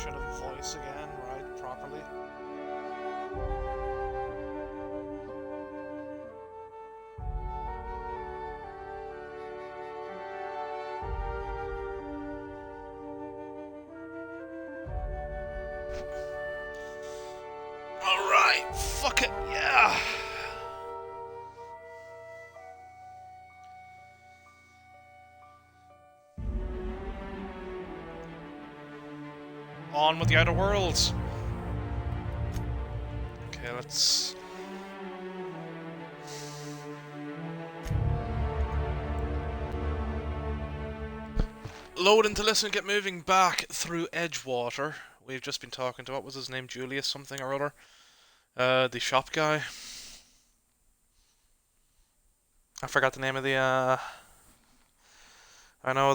should have voice again, right? Properly. Alright, fuck it, yeah! On with the Outer Worlds! Okay, let's... load into listen, get moving back through Edgewater. We've just been talking to, what was his name, Julius something or other? The shop guy. I forgot the name of the, I know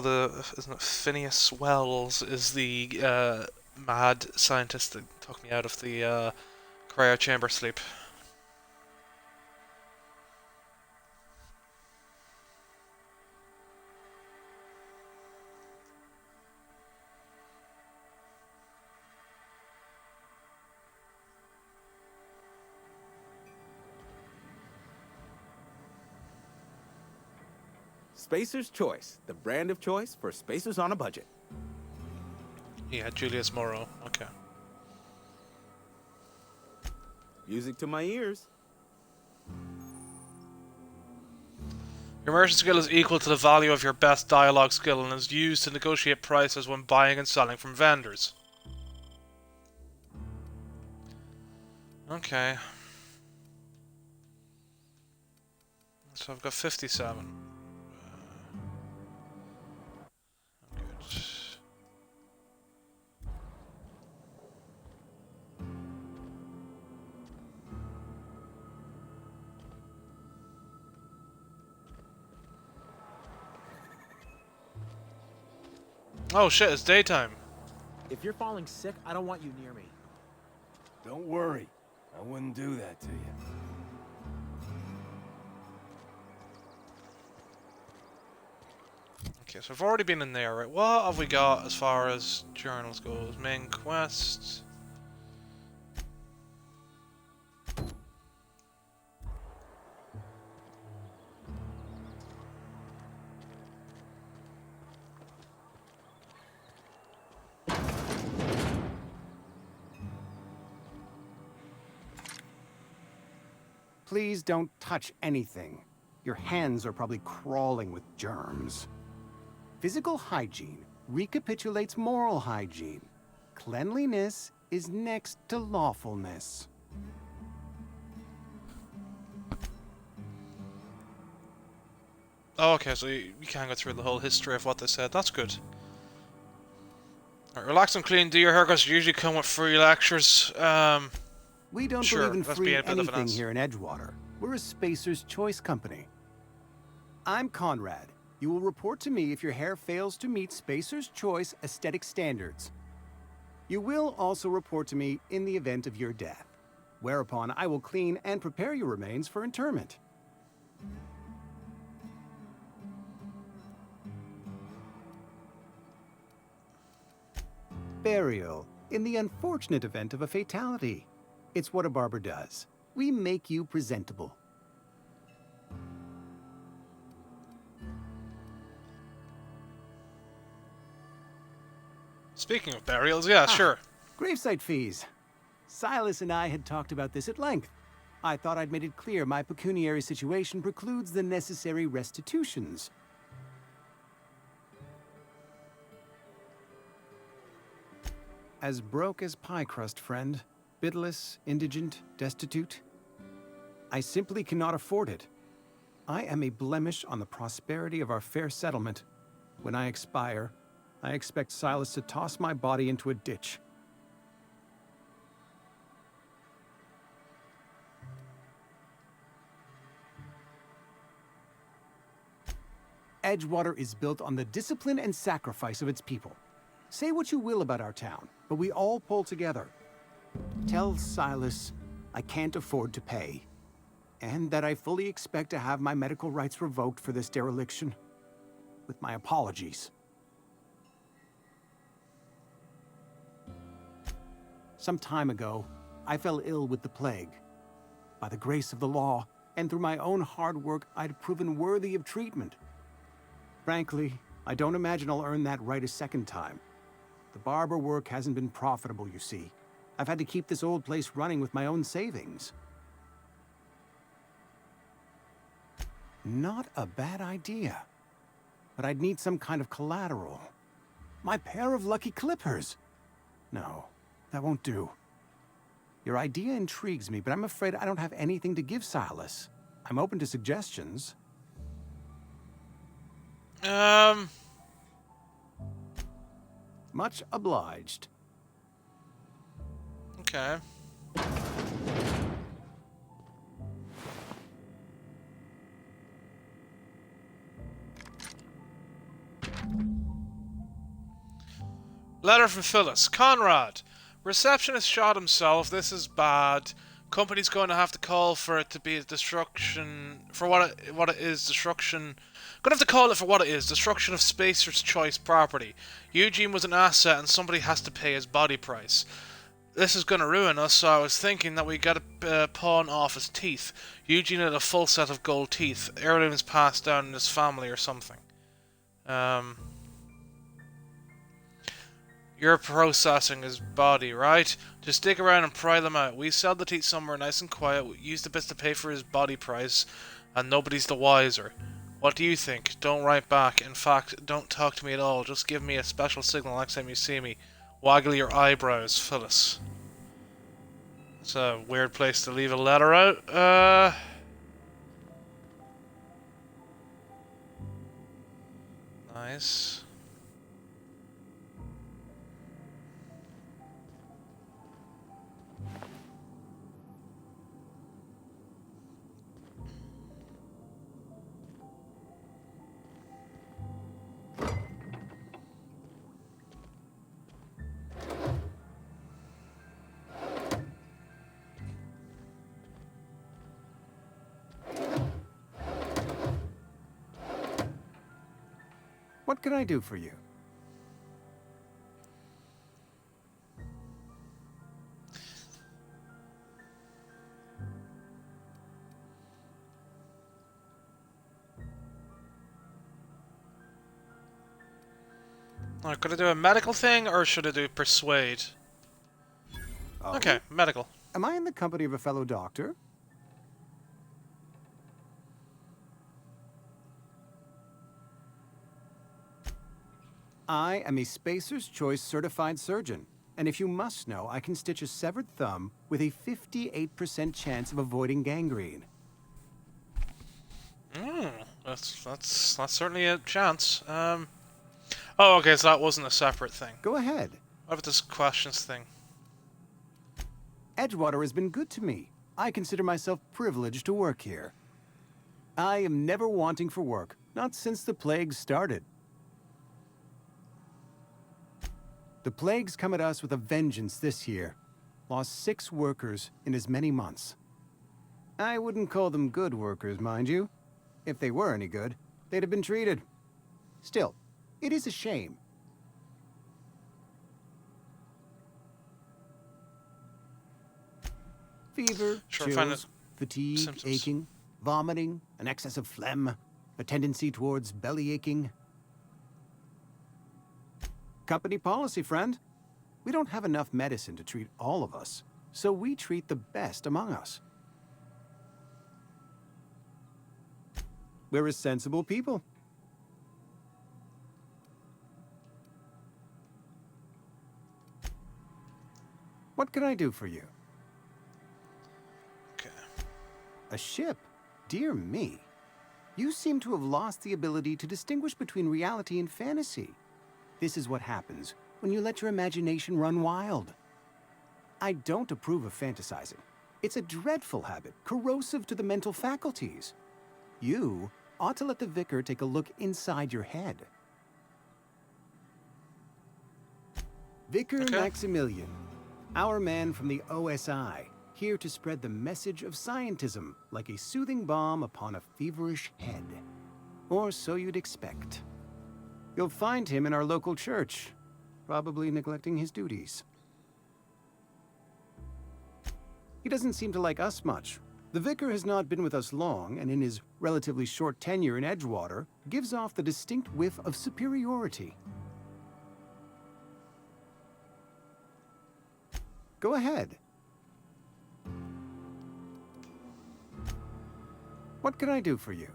isn't it Phineas Wells is the, mad scientist that took me out of the, cryo chamber sleep. Spacer's Choice, the brand of choice for spacers on a budget. Yeah, Julius Morrow. Okay. Music to my ears. Your merchant skill is equal to the value of your best dialogue skill and is used to negotiate prices when buying and selling from vendors. Okay. So I've got 57. Good. Oh shit, it's daytime. If you're falling sick, I don't want you near me. Don't worry. I wouldn't do that to you. Okay, so I've already been in there, right? What have we got as far as journals goes? Main quest. Please don't touch anything. Your hands are probably crawling with germs. Physical hygiene recapitulates moral hygiene. Cleanliness is next to lawfulness. Oh, okay, so you can't go through the whole history of what they said. That's good. Right, relax and clean. Do your haircuts usually come with free lectures. We don't Sure, believe in let's free be a bit of an anything ass. here in Edgewater. We're a Spacer's Choice company. I'm Conrad. You will report to me if your hair fails to meet Spacer's Choice aesthetic standards. You will also report to me in the event of your death, whereupon I will clean and prepare your remains for interment. Burial, in the unfortunate event of a fatality. It's what a barber does. We make you presentable. Speaking of burials, yeah, sure. Gravesite fees. Silas and I had talked about this at length. I thought I'd made it clear my pecuniary situation precludes the necessary restitutions. As broke as pie crust, friend. Bidless, indigent, destitute. I simply cannot afford it. I am a blemish on the prosperity of our fair settlement. When I expire, I expect Silas to toss my body into a ditch. Edgewater is built on the discipline and sacrifice of its people. Say what you will about our town, but we all pull together. Tell Silas I can't afford to pay, and that I fully expect to have my medical rights revoked for this dereliction. With my apologies. Some time ago, I fell ill with the plague. By the grace of the law, and through my own hard work, I'd proven worthy of treatment. Frankly, I don't imagine I'll earn that right a second time. The barber work hasn't been profitable, you see. I've had to keep this old place running with my own savings. Not a bad idea. But I'd need some kind of collateral. My pair of lucky clippers! No, that won't do. Your idea intrigues me, but I'm afraid I don't have anything to give Silas. I'm open to suggestions. Much obliged. Okay. Letter from Phyllis. Conrad. Receptionist shot himself. This is bad. Company's going to have to call for it to be a destruction... For what it is, destruction... Gonna have to call it for what it is. Destruction of Spacer's Choice property. Eugene was an asset and somebody has to pay his body price. This is gonna ruin us, so I was thinking that we gotta pawn off his teeth. Eugene had a full set of gold teeth. Heirlooms passed down in his family or something. You're processing his body, right? Just stick around and pry them out. We sell the teeth somewhere nice and quiet. We use the bits to pay for his body price, and nobody's the wiser. What do you think? Don't write back. In fact, don't talk to me at all. Just give me a special signal next time you see me. Waggle your eyebrows, Phyllis. It's a weird place to leave a letter out. Nice. What can I do for you? Could I do a medical thing, or should I do persuade? Oh. Okay, medical. Am I in the company of a fellow doctor? I am a Spacer's Choice certified surgeon, and if you must know, I can stitch a severed thumb with a 58% chance of avoiding gangrene. That's certainly a chance. Oh, okay, so that wasn't a separate thing. Go ahead. What about this questions thing? Edgewater has been good to me. I consider myself privileged to work here. I am never wanting for work, not since the plague started. The plague's come at us with a vengeance this year. Lost 6 workers in as many months. I wouldn't call them good workers, mind you. If they were any good, they'd have been treated. Still, it is a shame. Fever, chills, fatigue, symptoms. aching, vomiting, an excess of phlegm, a tendency towards belly aching. Company policy, friend. We don't have enough medicine to treat all of us, so we treat the best among us. We're a sensible people. What can I do for you? Okay. A ship? Dear me. You seem to have lost the ability to distinguish between reality and fantasy. This is what happens when you let your imagination run wild. I don't approve of fantasizing. It's a dreadful habit, corrosive to the mental faculties. You ought to let the vicar take a look inside your head. Vicar Maximilian, our man from the OSI, here to spread the message of scientism like a soothing balm upon a feverish head. Or so you'd expect. You'll find him in our local church, probably neglecting his duties. He doesn't seem to like us much. The vicar has not been with us long, and in his relatively short tenure in Edgewater, gives off the distinct whiff of superiority. Go ahead. What can I do for you?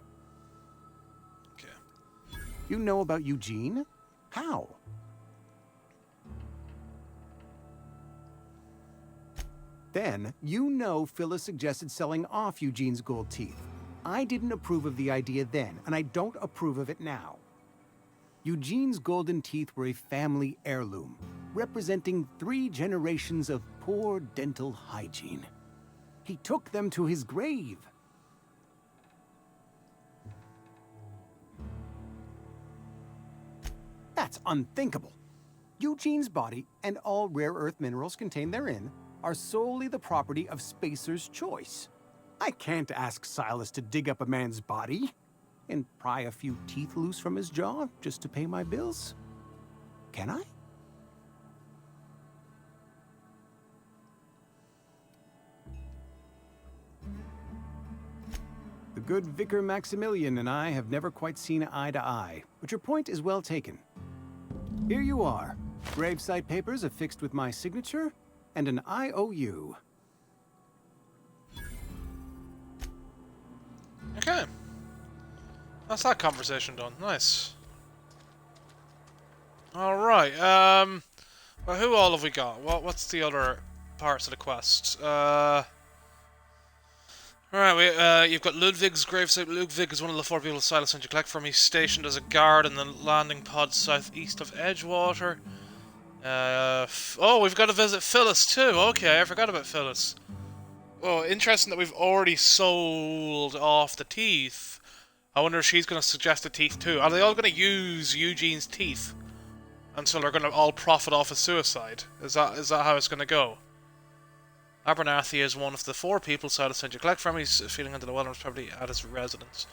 Okay. You know about Eugene? How? Then, you know Phyllis suggested selling off Eugene's gold teeth. I didn't approve of the idea then, and I don't approve of it now. Eugene's golden teeth were a family heirloom, representing 3 generations of poor dental hygiene. He took them to his grave. That's unthinkable. Eugene's body and all rare earth minerals contained therein are solely the property of Spacer's choice. I can't ask Silas to dig up a man's body and pry a few teeth loose from his jaw just to pay my bills. Can I? The good Vicar Maximilian and I have never quite seen eye to eye, but your point is well taken. Here you are. Gravesite papers affixed with my signature and an IOU. Okay. That's that conversation done. Nice. Alright, well, who all have we got? What's the other parts of the quest? Alright, you've got Ludwig's gravesite. Ludwig is one of the 4 people Silas sent you collect from. He's stationed as a guard in the landing pod southeast of Edgewater. Oh, we've got to visit Phyllis too. Okay, I forgot about Phyllis. Oh, interesting that we've already sold off the teeth. I wonder if she's going to suggest the teeth too. Are they all going to use Eugene's teeth until they're going to all profit off his suicide? Is that how it's going to go? Abernathy is one of the 4 people Silas sent you collect from. He's feeling under the weather, probably at his residence.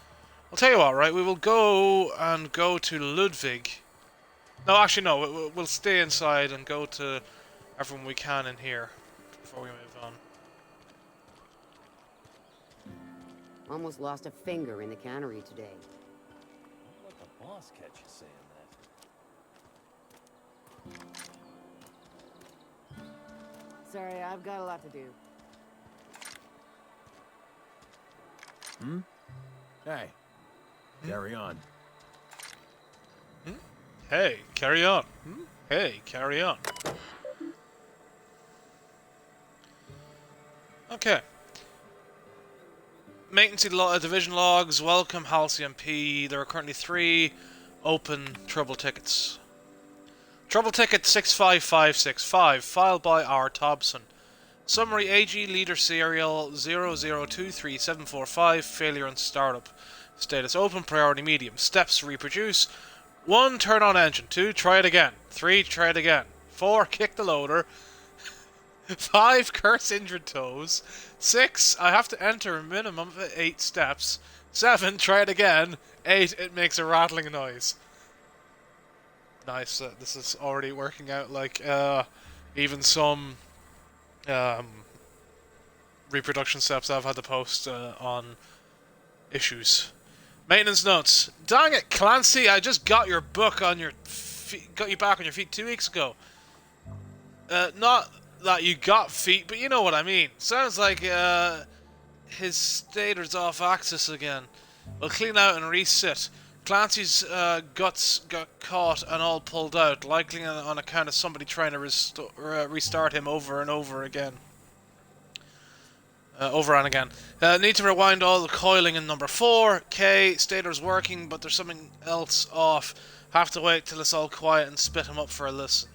I'll tell you what, right? We will go to Ludwig. No, actually, no. We'll stay inside and go to everyone we can in here before we move on. Almost lost a finger in the cannery today. Don't let the boss catch you saying that. Sorry, I've got a lot to do. Hey, carry on. Hey, carry on. Hey, carry on. Okay. Maintenance division logs. Welcome, Halcyon P. There are currently 3 open trouble tickets. Trouble ticket 65565, filed by R. Thompson. Summary: AG leader serial 0023745, failure in startup. Status: open, priority medium. Steps: reproduce. 1. Turn on engine. 2. Try it again. 3. Try it again. 4. Kick the loader. 5. Curse injured toes. 6. I have to enter a minimum of 8 steps. 7. Try it again. 8. It makes a rattling noise. Nice. This is already working out like even some reproduction steps I've had to post on issues. Maintenance notes. Dang it, Clancy! I just got your book on your feet, got you back on your feet 2 weeks ago. Not that you got feet, but you know what I mean. Sounds like his stator's off axis again. We'll clean out and resit. Clancy's guts got caught and all pulled out, likely on account of somebody trying to restart him over and over again. Need to rewind all the coiling in number 4. K, stator's working, but there's something else off. Have to wait till it's all quiet and spin him up for a listen.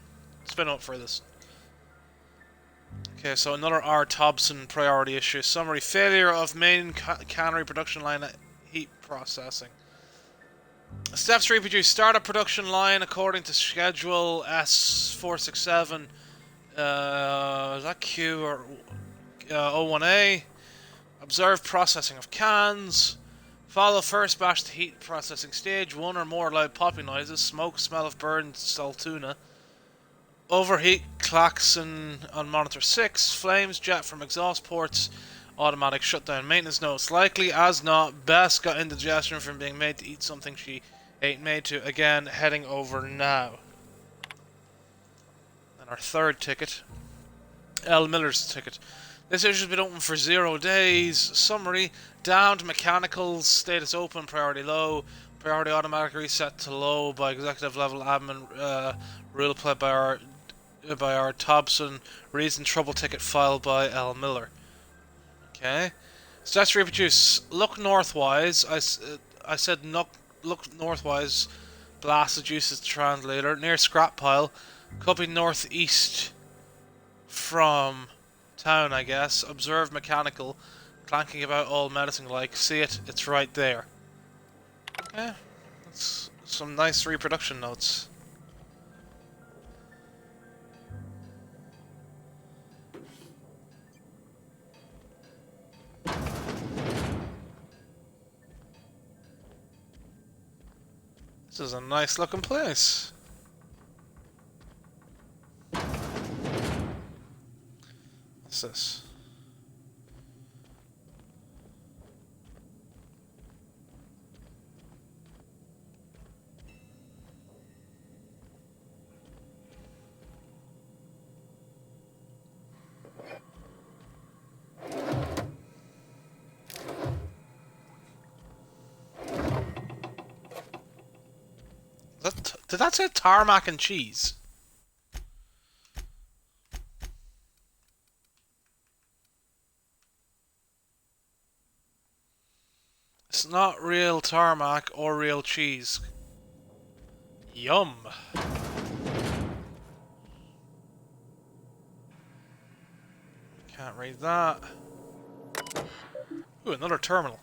Okay, so another R. Thompson priority issue. Summary: failure of main cannery production line at heat processing. Steps to reproduce: startup production line according to schedule S467. Is that Q or O1A? Observe processing of cans. Follow first batch to heat processing stage. 1 or more loud popping noises. Smoke, smell of burned saltuna. Overheat, klaxon on monitor 6, flames jet from exhaust ports, automatic shutdown. Maintenance notes. Likely as not, Bess got indigestion from being made to eat something she ain't made to. Again, heading over now. And our third ticket, L. Miller's ticket. This issue's been open for 0 days. Summary: downed mechanicals, status open, priority low, priority automatically reset to low by executive level admin rule applied by our Thompson. Reason trouble ticket filed by L. Miller. Okay. Stats to reproduce. Look northwise. I said look northwise. Blasted uses the translator. Near scrap pile. Could be northeast from town, I guess. Observe mechanical. Clanking about all medicine like. See it? It's right there. Okay. That's some nice reproduction notes. This is a nice looking place. What's this? Did that say tarmac and cheese? It's not real tarmac or real cheese. Yum. Can't read that. Ooh, another terminal.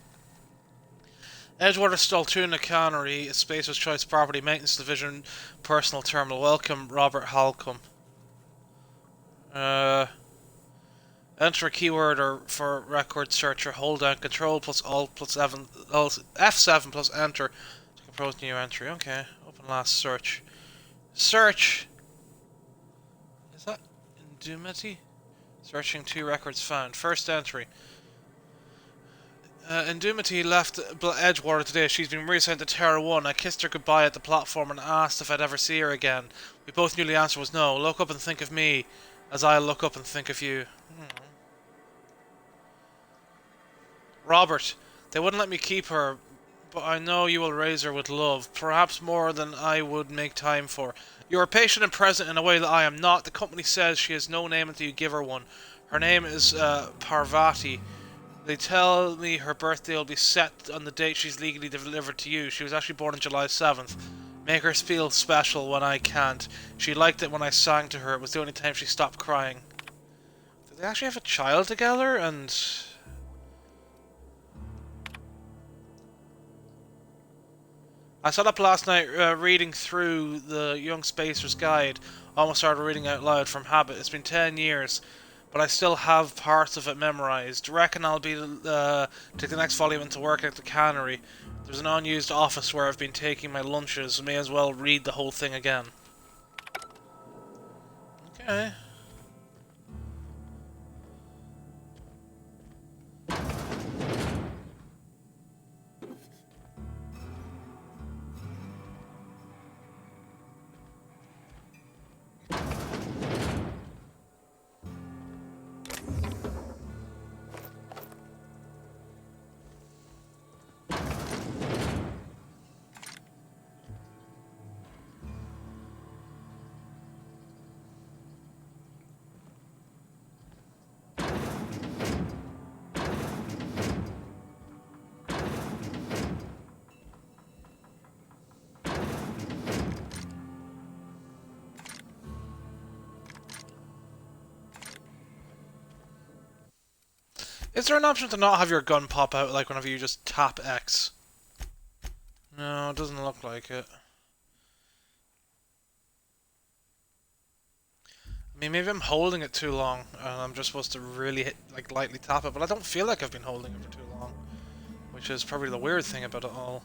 Edgewater Stoltuna Cannery, Spacer's Choice Property, Maintenance Division, Personal Terminal. Welcome, Robert Halcombe. Enter a keyword or for record searcher. Hold down Control plus Alt plus F7 plus Enter to compose new entry. Okay, open last search. Search! Is that Indumity? Searching 2 records found. First entry. Indumity left Edgewater today. She's been reassigned to Terra 1. I kissed her goodbye at the platform and asked if I'd ever see her again. We both knew the answer was no. Look up and think of me as I look up and think of you. Robert, they wouldn't let me keep her, but I know you will raise her with love, perhaps more than I would make time for. You are patient and present in a way that I am not. The company says she has no name until you give her one. Her name is Parvati. They tell me her birthday will be set on the date she's legally delivered to you. She was actually born on July 7th. Make her feel special when I can't. She liked it when I sang to her. It was the only time she stopped crying. Did they actually have a child together? And I sat up last night reading through the Young Spacer's Guide. Almost started reading out loud from habit. It's been 10 years. But I still have parts of it memorized. Reckon I'll be take the next volume into work at the cannery. There's an unused office where I've been taking my lunches. May as well read the whole thing again. Okay. Is there an option to not have your gun pop out like whenever you just tap X? No, it doesn't look like it. I mean, maybe I'm holding it too long and I'm just supposed to really lightly tap it, but I don't feel like I've been holding it for too long. Which is probably the weird thing about it all.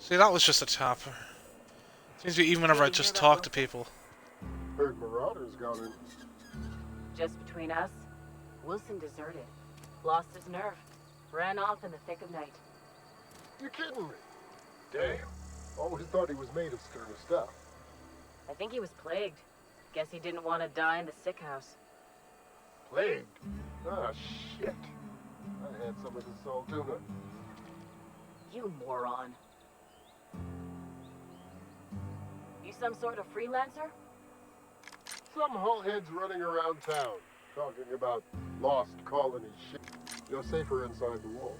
See, that was just a tapper. Seems to be even whenever I just talk to people. Heard Marauders got in. Just between us, Wilson deserted. Lost his nerve. Ran off in the thick of night. You kidding me? Damn. Always thought he was made of sterner stuff. I think he was plagued. Guess he didn't want to die in the sick house. Plagued? Ah, shit. I had some of the salt tuna. You moron. You some sort of freelancer? Some hullheads running around town, talking about lost colony shit. You're safer inside the wall.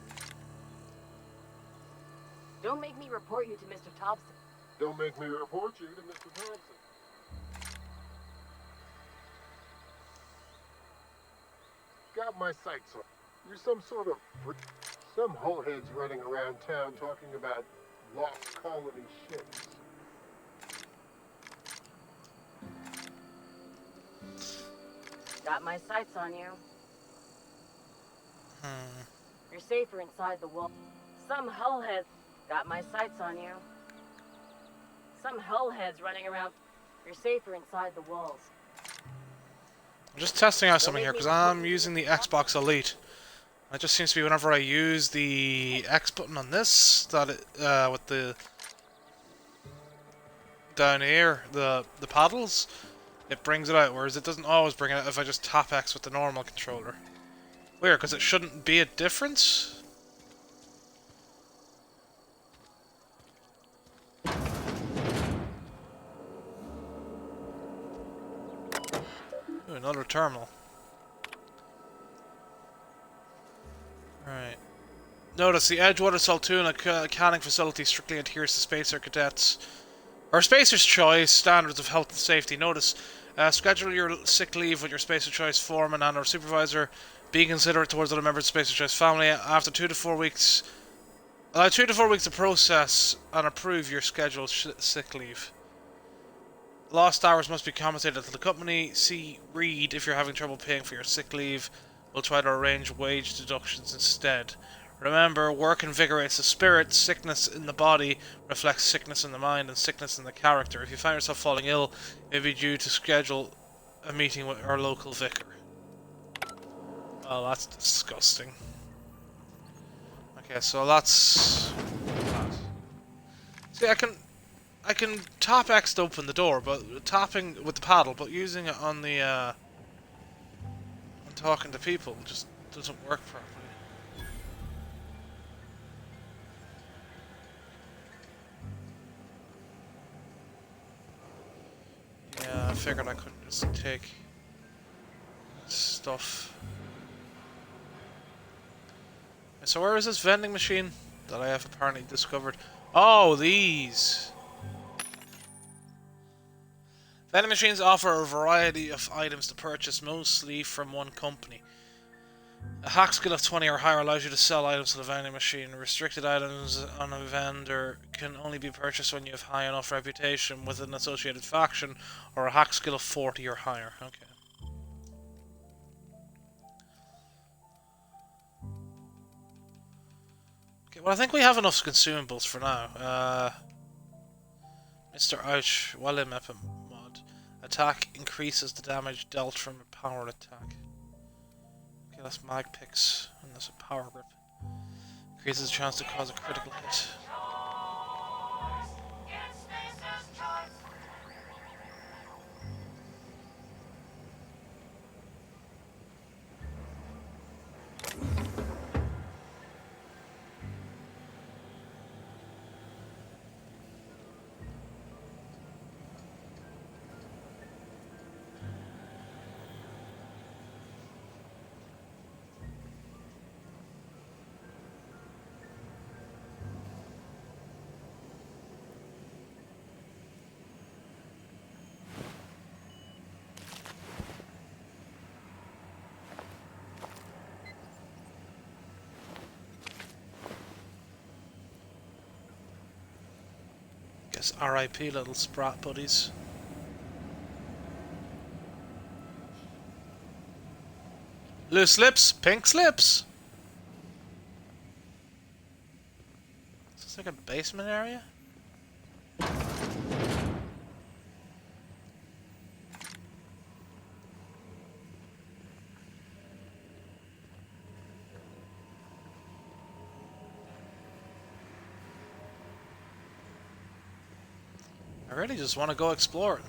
Don't make me report you to Mr. Thompson. Don't make me report you to Mr. Thompson. Got my sights on. You're some sort of some hullheads running around town talking about lost colony ships. Got my sights on you. You're safer inside the wall. Some hullheads got my sights on you. Some hullheads running around. You're safer inside the walls. I'm just testing out something here because I'm using the Xbox Elite. It just seems to be whenever I use the X button on this, that it, with the down here, the paddles, it brings it out, whereas it doesn't always bring it out if I just tap X with the normal controller. Weird, because it shouldn't be a difference. Ooh, another terminal. Alright. Notice the Edgewater Saltuna canning facility strictly adheres to Spacer cadets. Or Spacer's Choice standards of health and safety. Notice, schedule your sick leave with your Spacer Choice foreman and or supervisor. Be considerate towards other members of Spacer Choice family. After 2 to 4 weeks, allow 2 to 4 weeks to process and approve your scheduled sick leave. Lost hours must be compensated to the company. See Read if you're having trouble paying for your sick leave. We'll try to arrange wage deductions instead. Remember, work invigorates the spirit. Sickness in the body reflects sickness in the mind and sickness in the character. If you find yourself falling ill, it may be due to schedule a meeting with our local vicar. Well, that's disgusting. Okay, so that's that. See, I can tap X to open the door, but tapping with the paddle, but using it on the on talking to people just doesn't work properly. Yeah, I figured I couldn't just take stuff. So where is this vending machine that I have apparently discovered? Oh, these! Vending machines offer a variety of items to purchase, mostly from one company. A hack skill of 20 or higher allows you to sell items to the vending machine. Restricted items on a vendor can only be purchased when you have high enough reputation with an associated faction, or a hack skill of 40 or higher. Okay. Okay, well I think we have enough consumables for now. Mr. Ouch, Wallem Epic mod. Attack increases the damage dealt from a power attack. Okay, that's mag picks, and that's a power grip. Increases the chance to cause a critical hit. Guess R.I.P. little sprat buddies. Loose lips, pink slips. Is this like a basement area? I really just want to go exploring.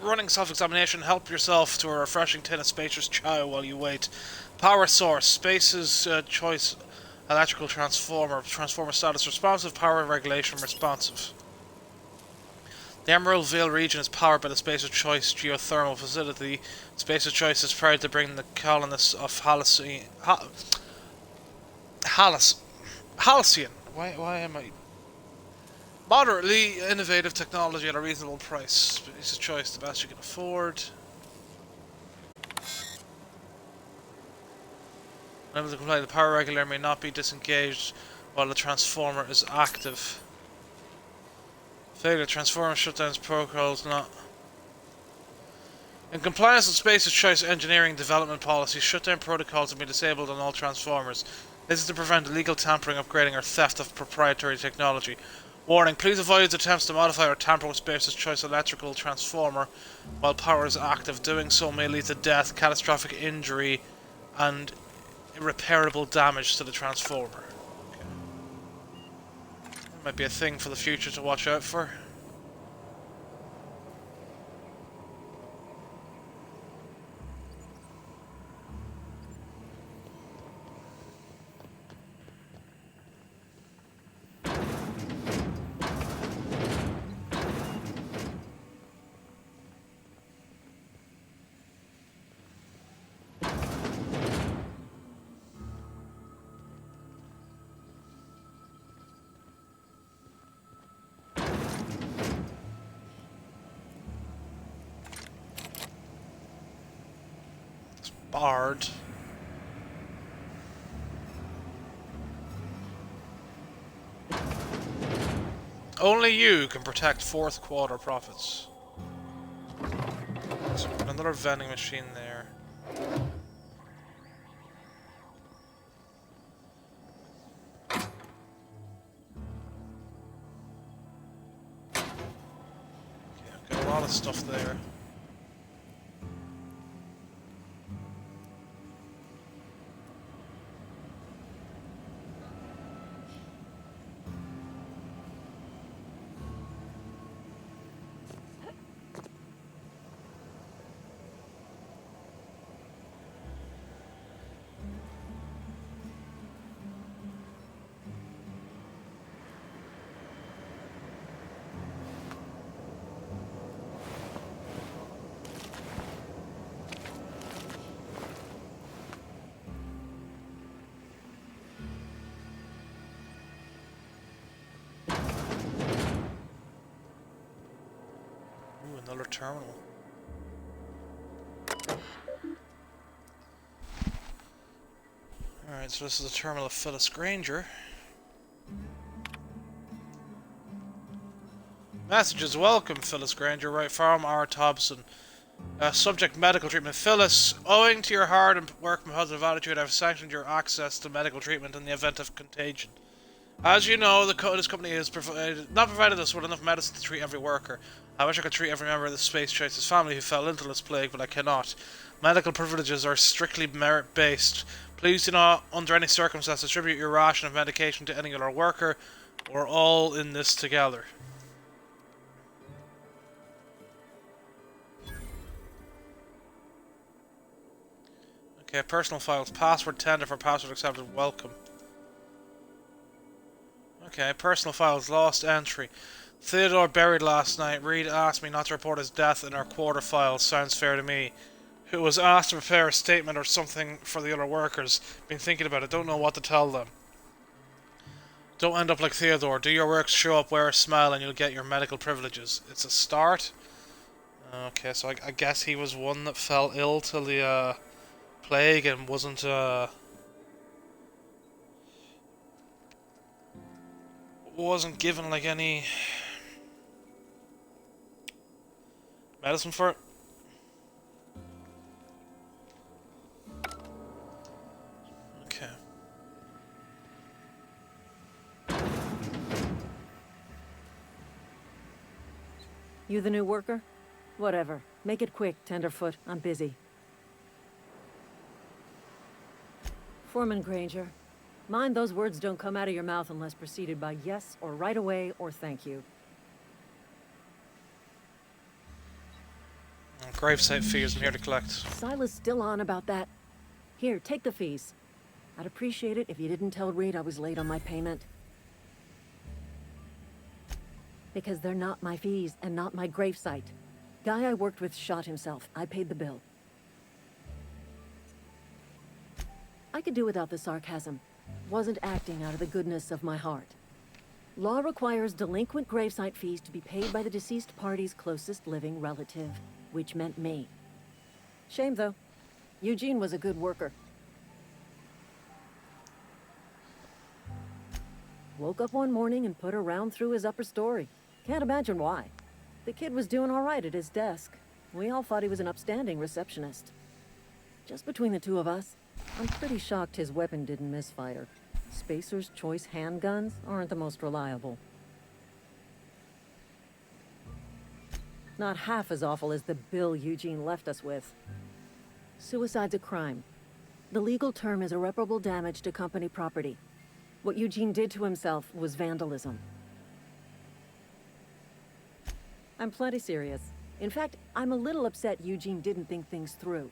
Running self-examination. Help yourself to a refreshing tin of spacious chai while you wait. Power source. Space's choice. Electrical transformer. Transformer status. Responsive. Power regulation. Responsive. The Emeraldville region is powered by the Space's Choice geothermal facility. Space's Choice is proud to bring the colonists of Halcyon. Why am I? Moderately innovative technology at a reasonable price. Space's Choice, the best you can afford. Unable to comply, the power regulator may not be disengaged while the transformer is active. Failure, transformer shutdowns protocols not. In compliance with Space's Choice engineering development policy, shutdown protocols have been disabled on all transformers. This is to prevent illegal tampering, upgrading, or theft of proprietary technology. Warning, please avoid attempts to modify or tamper with Space's Choice electrical transformer while power is active. Doing so may lead to death, catastrophic injury, and irreparable damage to the transformer. Okay. That might be a thing for the future to watch out for. Barred. Only you can protect fourth quarter profits. So another vending machine there. Okay, I've got a lot of stuff there. Another terminal. Alright, so this is the terminal of Phyllis Granger. Messages. Welcome, Phyllis Granger. Right from R. Thompson. Subject medical treatment. Phyllis, owing to your hard work and positive attitude, I've sanctioned your access to medical treatment in the event of contagion. As you know, this company has not provided us with enough medicine to treat every worker. I wish I could treat every member of the Space Choice's family who fell into this plague, but I cannot. Medical privileges are strictly merit-based. Please do not, under any circumstance, distribute your ration of medication to any other worker. We're all in this together. Okay, personal files. Password tender for password accepted. Welcome. Okay, personal files. Lost entry. Theodore buried last night. Reed asked me not to report his death in our quarter files. Sounds fair to me. Who was asked to prepare a statement or something for the other workers. Been thinking about it. Don't know what to tell them. Don't end up like Theodore. Do your work, show up, wear a smile, and you'll get your medical privileges. It's a start. Okay, so I guess he was one that fell ill to the plague and wasn't given like any medicine for it. Okay. You the new worker? Whatever. Make it quick, Tenderfoot. I'm busy. Foreman Granger, mind those words don't come out of your mouth unless preceded by yes or right away or thank you. Gravesite fees I'm here to collect. Silas still on about that. Here, take the fees. I'd appreciate it if you didn't tell Reed I was late on my payment. Because they're not my fees and not my gravesite. Guy I worked with shot himself. I paid the bill. I could do without the sarcasm. Wasn't acting out of the goodness of my heart. Law requires delinquent gravesite fees to be paid by the deceased party's closest living relative, which meant me. Shame, though. Eugene was a good worker. Woke up one morning and put a round through his upper story. Can't imagine why. The kid was doing all right at his desk. We all thought he was an upstanding receptionist. Just between the two of us, I'm pretty shocked his weapon didn't misfire. Spacer's Choice handguns aren't the most reliable. Not half as awful as the bill Eugene left us with. Suicide's a crime. The legal term is irreparable damage to company property. What Eugene did to himself was vandalism. I'm plenty serious. In fact, I'm a little upset Eugene didn't think things through.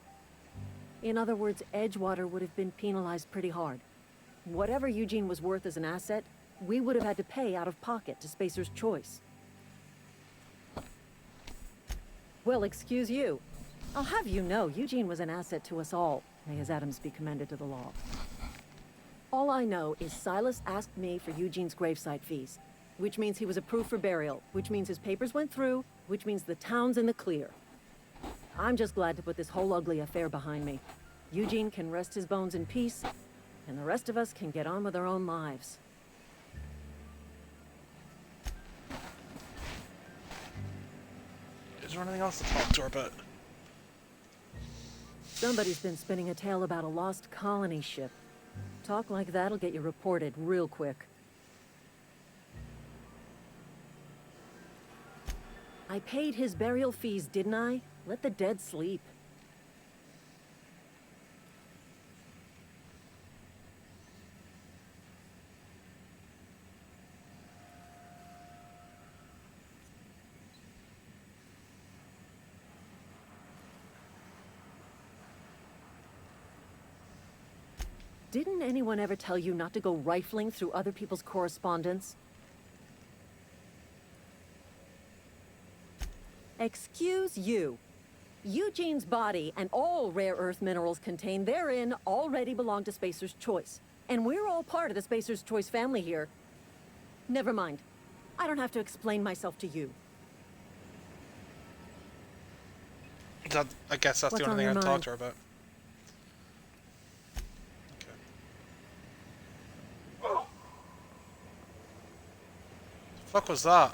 In other words, Edgewater would have been penalized pretty hard. Whatever Eugene was worth as an asset, we would have had to pay out of pocket to Spacer's Choice. Well, excuse you. I'll have you know, Eugene was an asset to us all. May his atoms be commended to the law. All I know is Silas asked me for Eugene's gravesite fees, which means he was approved for burial, which means his papers went through, which means the town's in the clear. I'm just glad to put this whole ugly affair behind me. Eugene can rest his bones in peace, and the rest of us can get on with our own lives. Is there anything else to talk to her about? Somebody's been spinning a tale about a lost colony ship. Talk like that'll get you reported real quick. I paid his burial fees, didn't I? Let the dead sleep. Didn't anyone ever tell you not to go rifling through other people's correspondence? Excuse you. Eugene's body and all rare earth minerals contained therein already belong to Spacer's Choice. And we're all part of the Spacer's Choice family here. Never mind. I don't have to explain myself to you. I guess that's What's the on only thing your I'd talk mind? to her about. Okay. The fuck was that?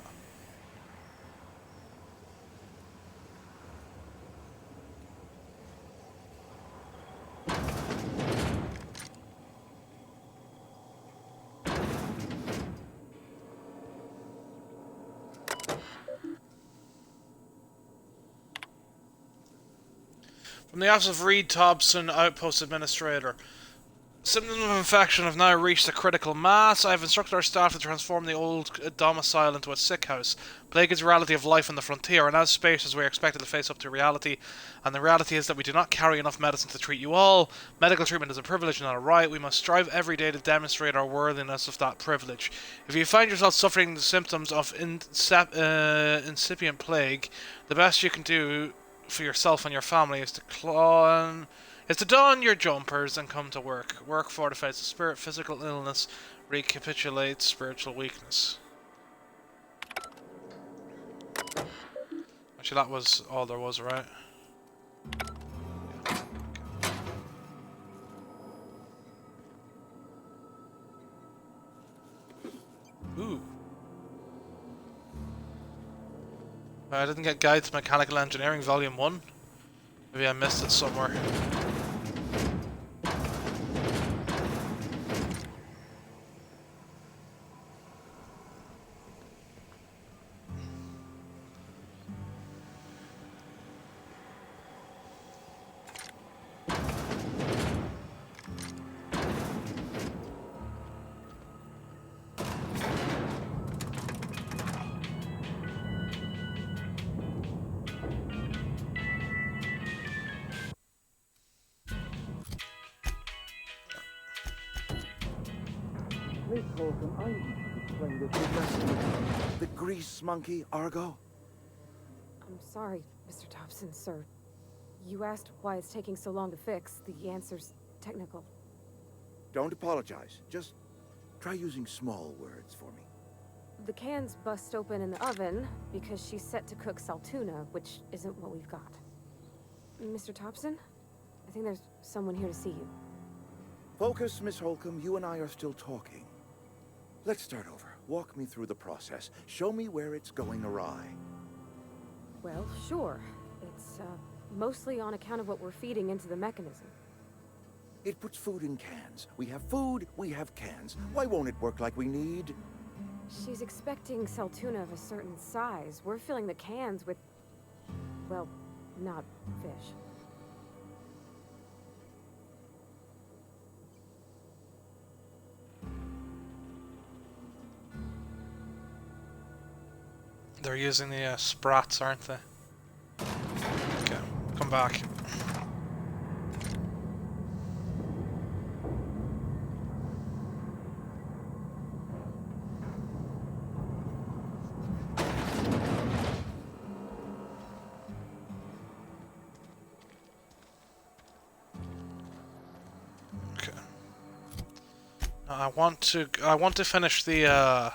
From the office of Reed Thompson, Outpost Administrator. Symptoms of infection have now reached a critical mass. I have instructed our staff to transform the old domicile into a sick house. Plague is the reality of life on the frontier, and as spacers we are expected to face up to reality. And the reality is that we do not carry enough medicine to treat you all. Medical treatment is a privilege, not a right. We must strive every day to demonstrate our worthiness of that privilege. If you find yourself suffering the symptoms of incipient plague, the best you can do for yourself and your family is to don your jumpers and come to work. Work fortifies the spirit. Physical illness recapitulates spiritual weakness. Actually, that was all there was, right? Ooh. I didn't get Guide to Mechanical Engineering Volume 1. Maybe I missed it somewhere. Miss Holcomb, I need to explain this to rest The grease monkey, Argo? I'm sorry, Mr. Thompson, sir. You asked why it's taking so long to fix. The answer's technical. Don't apologize. Just try using small words for me. The cans bust open in the oven because she's set to cook saltuna, which isn't what we've got. Mr. Thompson? I think there's someone here to see you. Focus, Miss Holcomb. You and I are still talking. Let's start over. Walk me through the process. Show me where it's going awry. Well, sure. It's, mostly on account of what we're feeding into the mechanism. It puts food in cans. We have food, we have cans. Why won't it work like we need? She's expecting saltuna of a certain size. We're filling the cans with, well, not fish. They're using the sprats, aren't they? Okay, come back. Okay. I want to finish the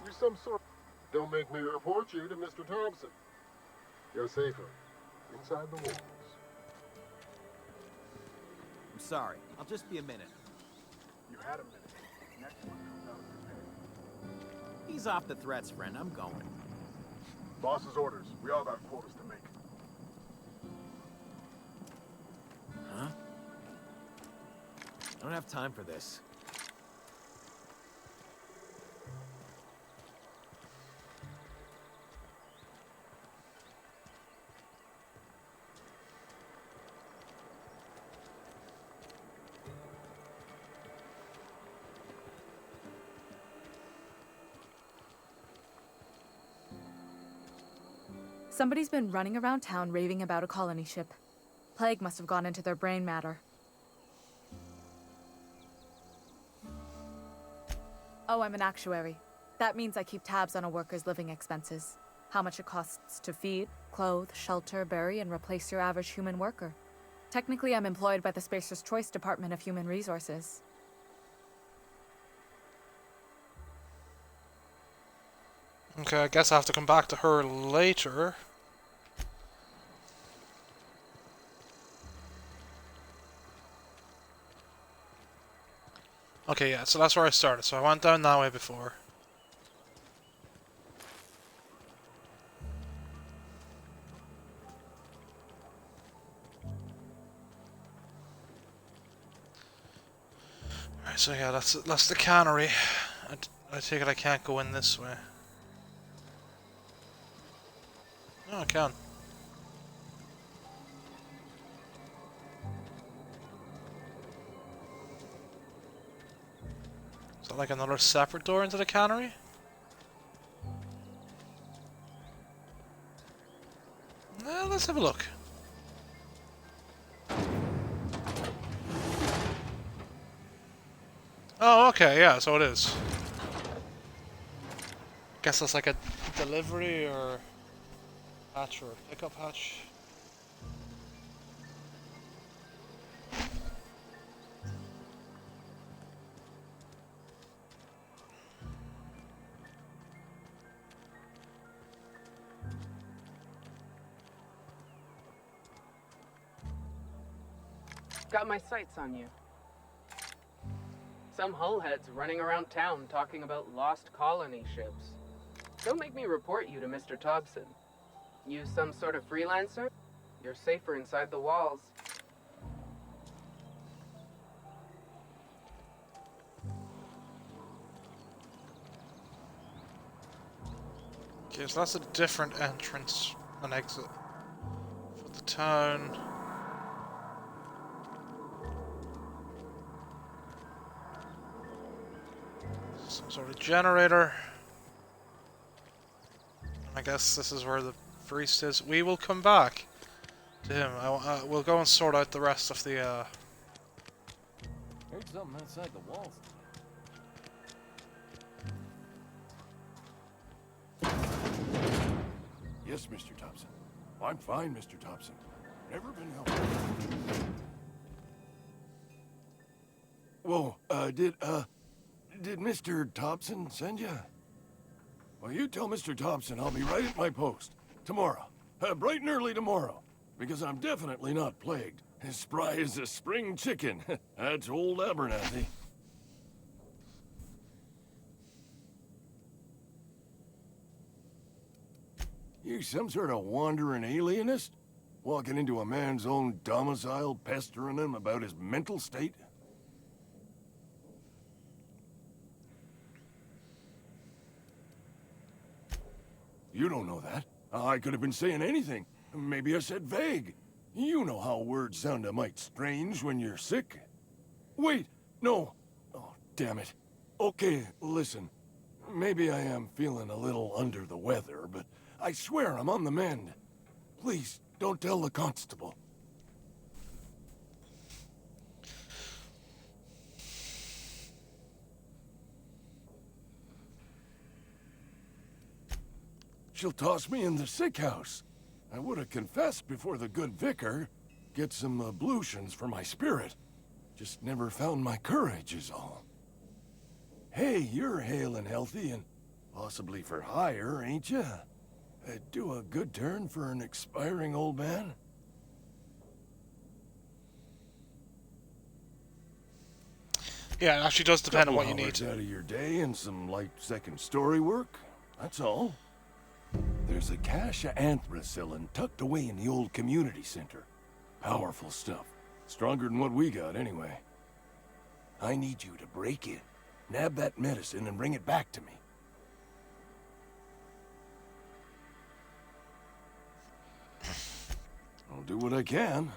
You some sort. Don't make me report you to Mr. Thompson. You're safer inside the walls. I'm sorry. I'll just be a minute. You had a minute. Next one comes out of your Ease off the threats, friend. I'm going. Boss's orders. We all got quotas to make. Huh? I don't have time for this. Somebody's been running around town raving about a colony ship. Plague must have gone into their brain matter. Oh, I'm an actuary. That means I keep tabs on a worker's living expenses. How much it costs to feed, clothe, shelter, bury, and replace your average human worker. Technically, I'm employed by the Spacer's Choice Department of Human Resources. Okay, I guess I have to come back to her later. Okay, yeah, so that's where I started. So I went down that way before. Alright, so yeah, that's the cannery. I take it I can't go in this way. No, I can. Is that like another separate door into the cannery? Let's have a look. Oh, okay, yeah, so it is. Guess that's like a delivery or hatch or a pickup hatch. Got my sights on you. Some hullheads running around town talking about lost colony ships. Don't make me report you to Mr. Thompson. You some sort of freelancer? You're safer inside the walls. Okay, so that's a different entrance and exit for the town. Some sort of generator. I guess this is where the priest is. We will come back to him. We'll go and sort out the rest of the, Heard something outside the walls. Yes, Mr. Thompson. I'm fine, Mr. Thompson. Never been helped. Whoa, did Mr. Thompson send you? Well, you tell Mr. Thompson I'll be right at my post. Tomorrow. Bright and early tomorrow. Because I'm definitely not plagued. As spry as a spring chicken. That's old Abernathy. You some sort of wandering alienist? Walking into a man's own domicile, pestering him about his mental state? You don't know that. I could have been saying anything. Maybe I said vague. You know how words sound a mite strange when you're sick. Wait, no. Oh, damn it. Okay, listen. Maybe I am feeling a little under the weather, but I swear I'm on the mend. Please, don't tell the constable. She'll toss me in the sick house. I would have confessed before the good vicar. Get some ablutions for my spirit. Just never found my courage is all. Hey, you're hale and healthy and possibly for hire, ain't you? Do a good turn for an expiring old man? Yeah, it actually does depend on what you Couple need. hours out of your day and some light second story work. That's all. There's a cache of anthracillin tucked away in the old community center. Powerful stuff. Stronger than what we got, anyway. I need you to break in, nab that medicine, and bring it back to me. I'll do what I can.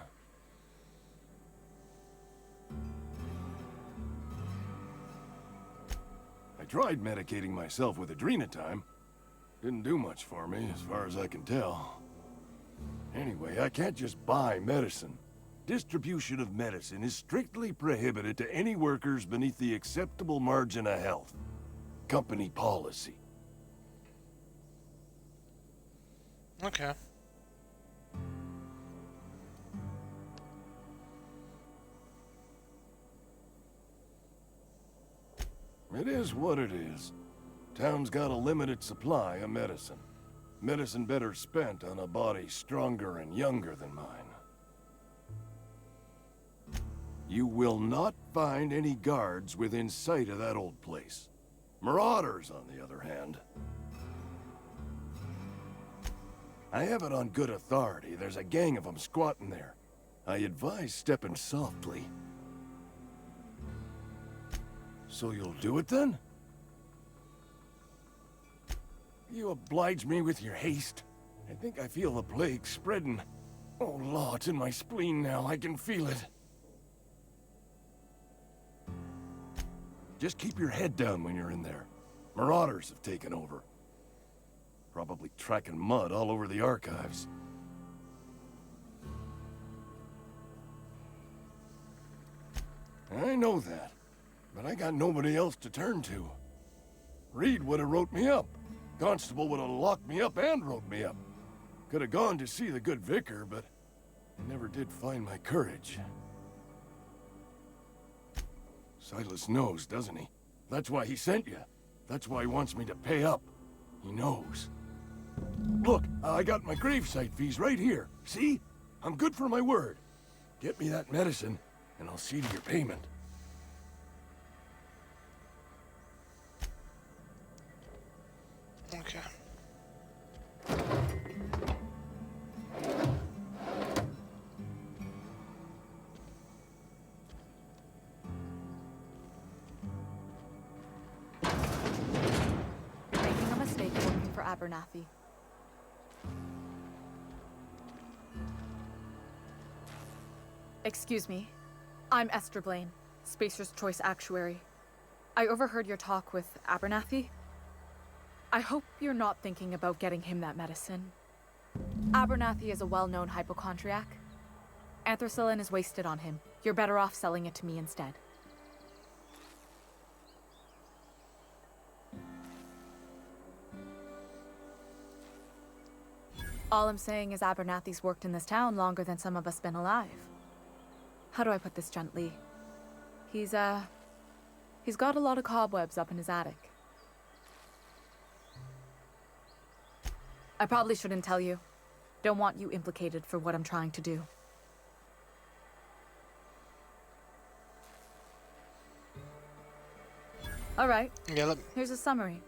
I tried medicating myself with adrenatime. Didn't do much for me, as far as I can tell. Anyway, I can't just buy medicine. Distribution of medicine is strictly prohibited to any workers beneath the acceptable margin of health. Company policy. Okay. It is what it is. Town's got a limited supply of medicine. Medicine better spent on a body stronger and younger than mine. You will not find any guards within sight of that old place. Marauders, on the other hand. I have it on good authority. There's a gang of them squatting there. I advise stepping softly. So you'll do it then? You oblige me with your haste. I think I feel the plague spreading. Oh, law, it's in my spleen now. I can feel it. Just keep your head down when you're in there. Marauders have taken over. Probably tracking mud all over the archives. I know that, but I got nobody else to turn to. Reed would have wrote me up. Constable would have locked me up and wrote me up. Could have gone to see the good vicar, but I never did find my courage. Silas knows, doesn't he? That's why he sent you. That's why he wants me to pay up. He knows. Look, I got my gravesite fees right here. See? I'm good for my word. Get me that medicine, and I'll see to your payment. Okay. You're making a mistake working for Abernathy. Excuse me. I'm Esther Blaine, Spacer's Choice Actuary. I overheard your talk with Abernathy. I hope you're not thinking about getting him that medicine. Abernathy is a well-known hypochondriac. Anthracillin is wasted on him. You're better off selling it to me instead. All I'm saying is Abernathy's worked in this town longer than some of us been alive. How do I put this gently? He's got a lot of cobwebs up in his attic. I probably shouldn't tell you. Don't want you implicated for what I'm trying to do. All right. Yeah, Here's a summary.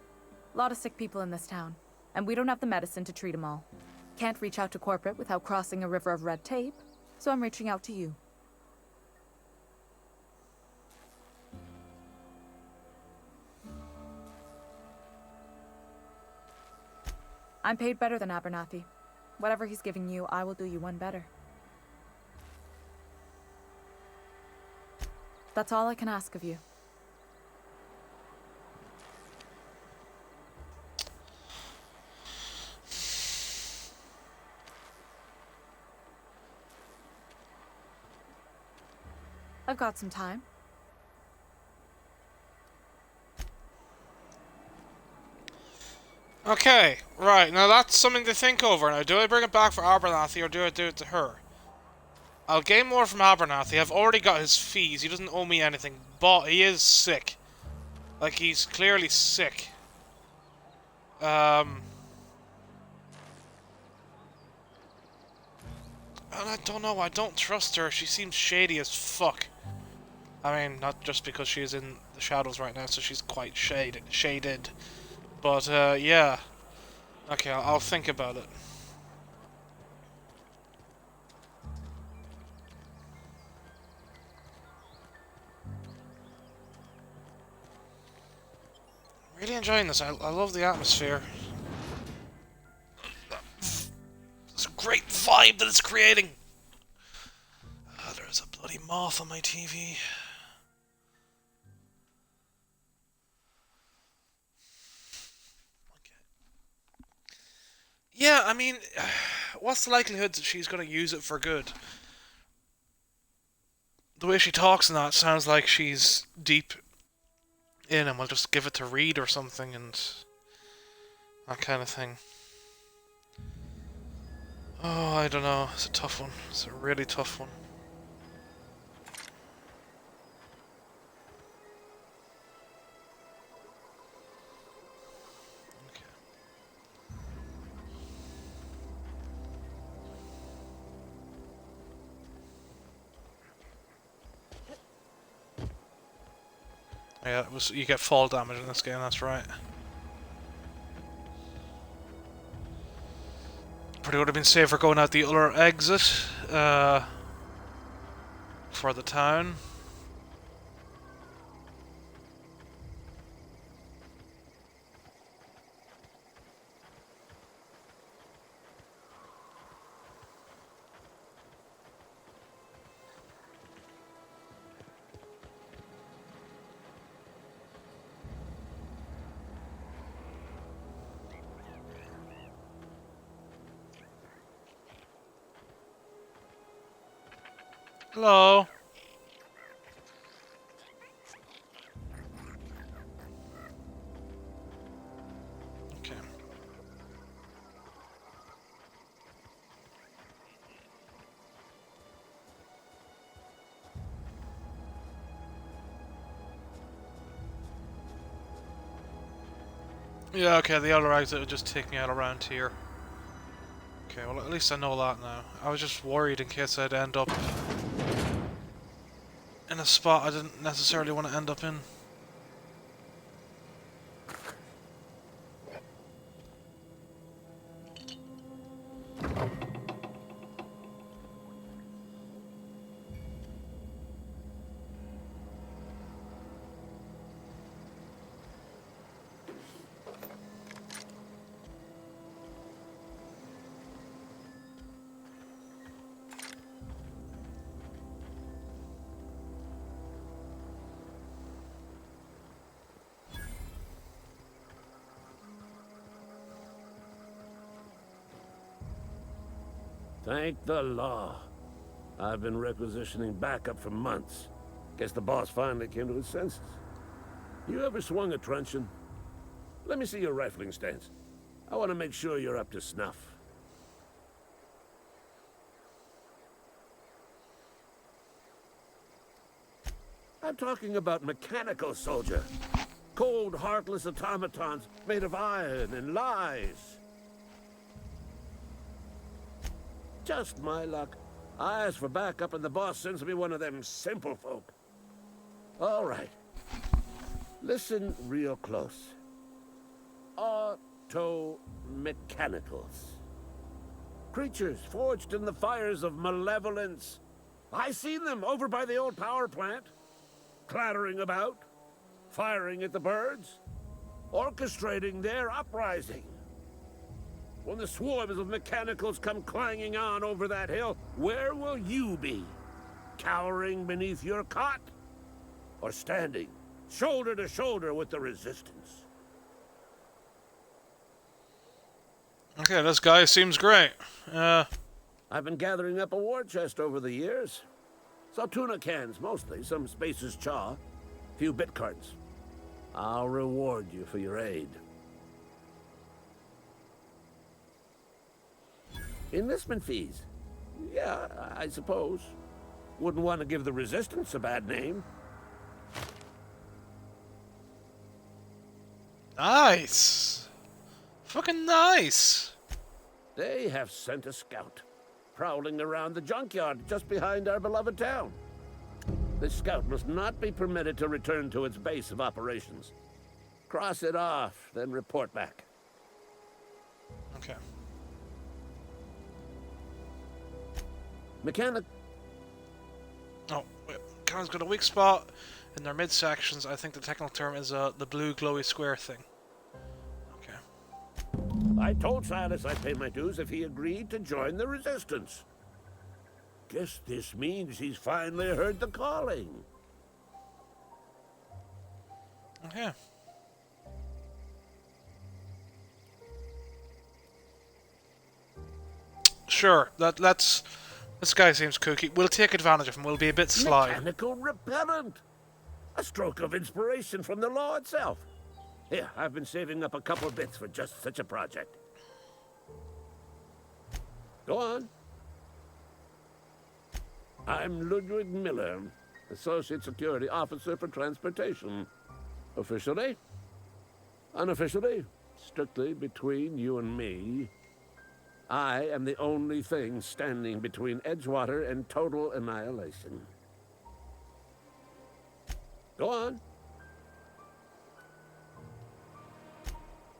A lot of sick people in this town, and we don't have the medicine to treat them all. Can't reach out to corporate without crossing a river of red tape, so I'm reaching out to you. I'm paid better than Abernathy. Whatever he's giving you, I will do you one better. That's all I can ask of you. I've got some time. Okay, right, now that's something to think over. Now, do I bring it back for Abernathy or do I do it to her? I'll gain more from Abernathy. I've already got his fees. He doesn't owe me anything, but he is sick. Like, he's clearly sick. And I don't know, I don't trust her. She seems shady as fuck. I mean, not just because she's in the shadows right now, so she's quite shaded. But, yeah. Okay, I'll think about it. Really enjoying this. I love the atmosphere. It's a great vibe that it's creating. There's a bloody moth on my TV. Yeah, I mean, what's the likelihood that she's going to use it for good? The way she talks and that sounds like she's deep in and we'll just give it to Reed or something and that kind of thing. Oh, I don't know. It's a tough one. It's a really tough one. Yeah, you get fall damage in this game, that's right. Probably would have been safer going out the other exit for the town. Hello. Okay. Yeah, okay, the other exit would just take me out around here. Okay, well at least I know that now. I was just worried in case I'd end up in a spot I didn't necessarily want to end up in. Thank the law. I've been requisitioning backup for months. Guess the boss finally came to his senses. You ever swung a truncheon? Let me see your rifling stance. I want to make sure you're up to snuff. I'm talking about mechanical soldier. Cold, heartless automatons made of iron and lies. Just my luck. I ask for backup and the boss sends me one of them simple folk. All right. Listen real close. Auto-mechanicals. Creatures forged in the fires of malevolence. I seen them over by the old power plant. Clattering about, firing at the birds, orchestrating their uprising. When the swarms of mechanicals come clanging on over that hill, where will you be? Cowering beneath your cot? Or standing, shoulder to shoulder with the resistance? Okay, this guy seems great. I've been gathering up a war chest over the years. Saltuna cans, mostly. Some Spacer's chaw. Few bit cartons. I'll reward you for your aid. Enlistment fees? Yeah, I suppose. Wouldn't want to give the Resistance a bad name. Nice! Fucking nice! They have sent a scout, prowling around the junkyard just behind our beloved town. This scout must not be permitted to return to its base of operations. Cross it off, then report back. Okay. Mechanic... Oh, wait. Cannon's got a weak spot in their midsections. I think the technical term is the blue glowy square thing. Okay. I told Silas I'd pay my dues if he agreed to join the Resistance. Guess this means he's finally heard the calling. Okay. Sure, let's... This guy seems kooky. We'll take advantage of him. We'll be a bit sly. Mechanical repellent! A stroke of inspiration from the law itself. Here, I've been saving up a couple bits for just such a project. Go on. I'm Ludwig Miller, Associate Security Officer for Transportation. Officially, unofficially, strictly between you and me, I am the only thing standing between Edgewater and total annihilation. Go on.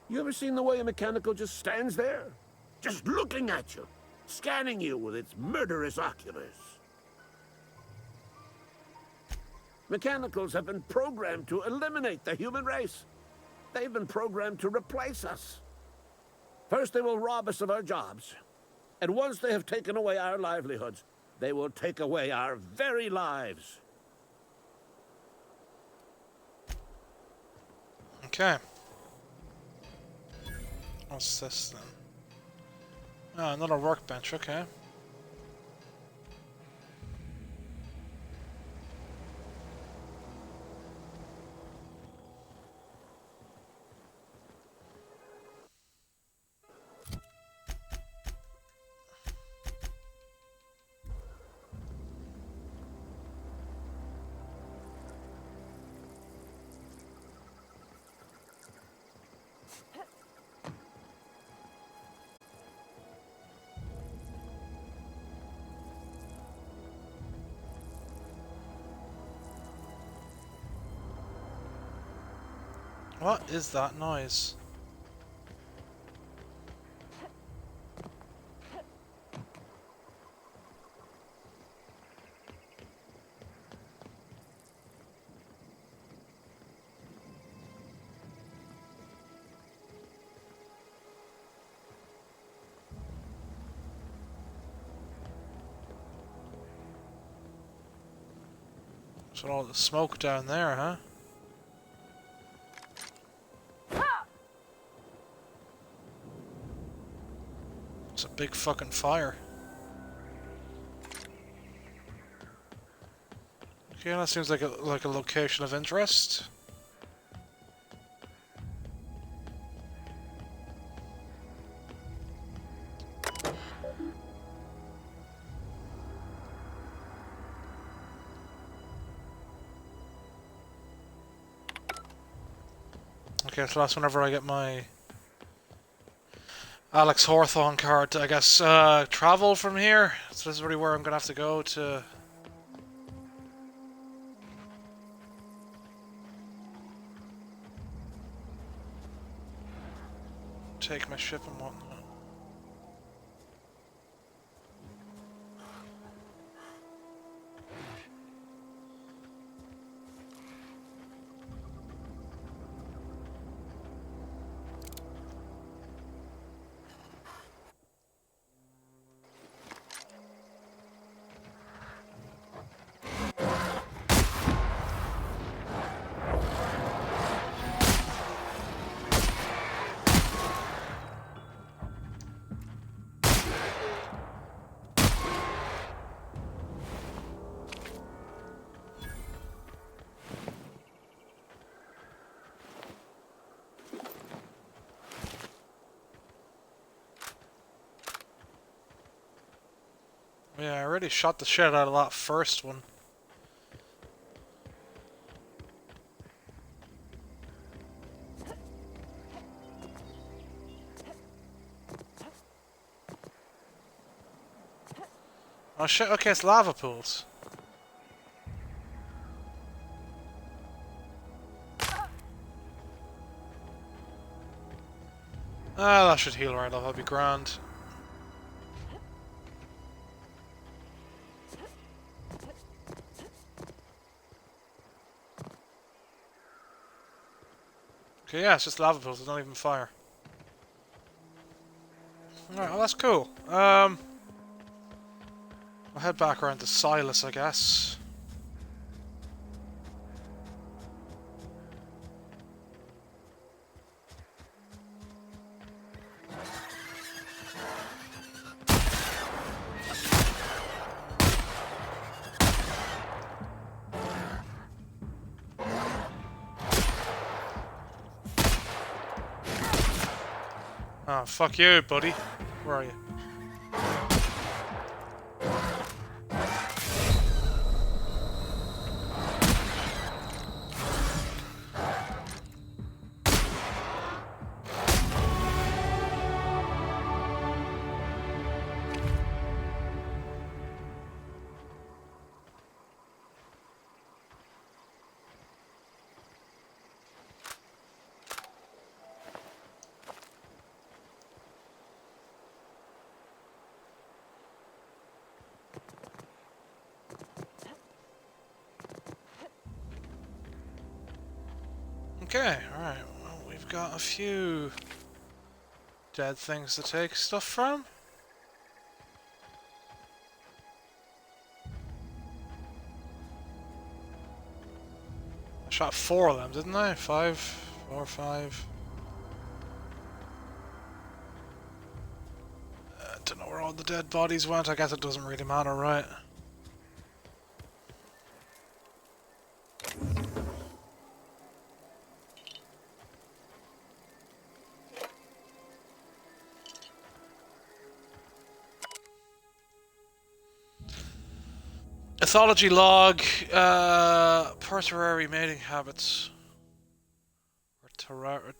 You ever seen the way a mechanical just stands there? Just looking at you, scanning you with its murderous oculars. Mechanicals have been programmed to eliminate the human race. They've been programmed to replace us. First, they will rob us of our jobs. And once they have taken away our livelihoods, they will take away our very lives. Okay. What's this then? Ah, another workbench, okay. What is that noise? So all the smoke down there, huh? It's a big fucking fire. Okay, that seems like a location of interest. Okay, so that's whenever I get my Alex Hawthorne card, I guess. Travel from here. So this is really where I'm gonna have to go to take my ship and whatnot. Yeah, I already shot the shit out of that first one. Oh shit, okay, it's lava pools. Ah, that should heal right off, that'll be grand. Okay, yeah, it's just lava pools, it's not even fire. Alright, well that's cool. I'll head back around to Silas, I guess. Oh, fuck you, buddy. Where are you? Okay, alright. Well, we've got a few dead things to take stuff from. I shot 4 of them, didn't I? 5? 4, 5. Don't know where all the dead bodies went. I guess it doesn't really matter, right? Ethology log, Perterary mating habits. Or Terrore?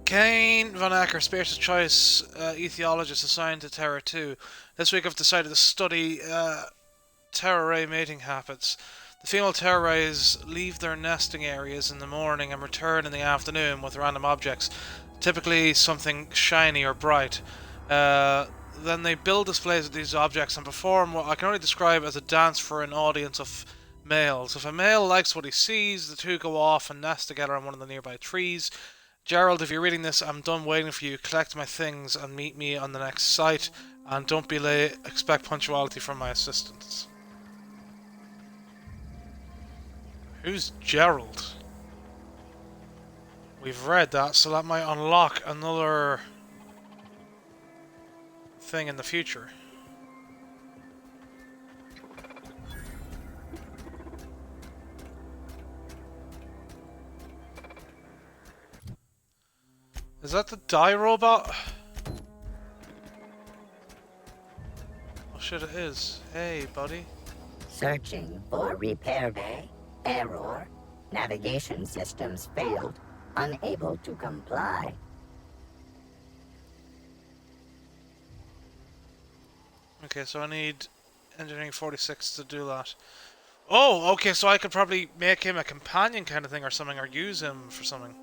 Kane Van Acker, Space's Choice ethiologist assigned to Terra 2. This week I've decided to study Terrore mating habits. The female terrorays leave their nesting areas in the morning and return in the afternoon with random objects, typically something shiny or bright. Then they build displays of these objects and perform what I can only describe as a dance for an audience of males. If a male likes what he sees, the two go off and nest together on one of the nearby trees. Gerald, if you're reading this, I'm done waiting for you. Collect my things and meet me on the next site. And don't be late. Expect punctuality from my assistants. Who's Gerald? We've read that, so that might unlock another thing in the future. Is that the die robot? Oh shit, it is. Hey, buddy. Searching for repair bay. Error. Navigation systems failed. Unable to comply. Okay, so I need Engineering 46 to do that. Oh, okay, so I could probably make him a companion kind of thing or something, or use him for something.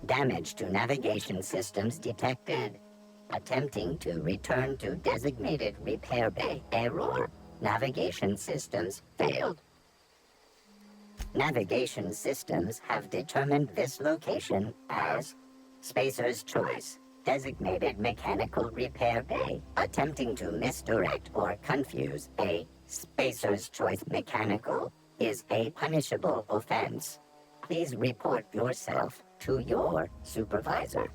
Damage to navigation systems detected. Attempting to return to designated repair bay. Error. Navigation systems failed. Navigation systems have determined this location as Spacer's Choice. Designated mechanical repair bay. Attempting to misdirect or confuse a Spacer's Choice mechanical is a punishable offense. Please report yourself to your supervisor.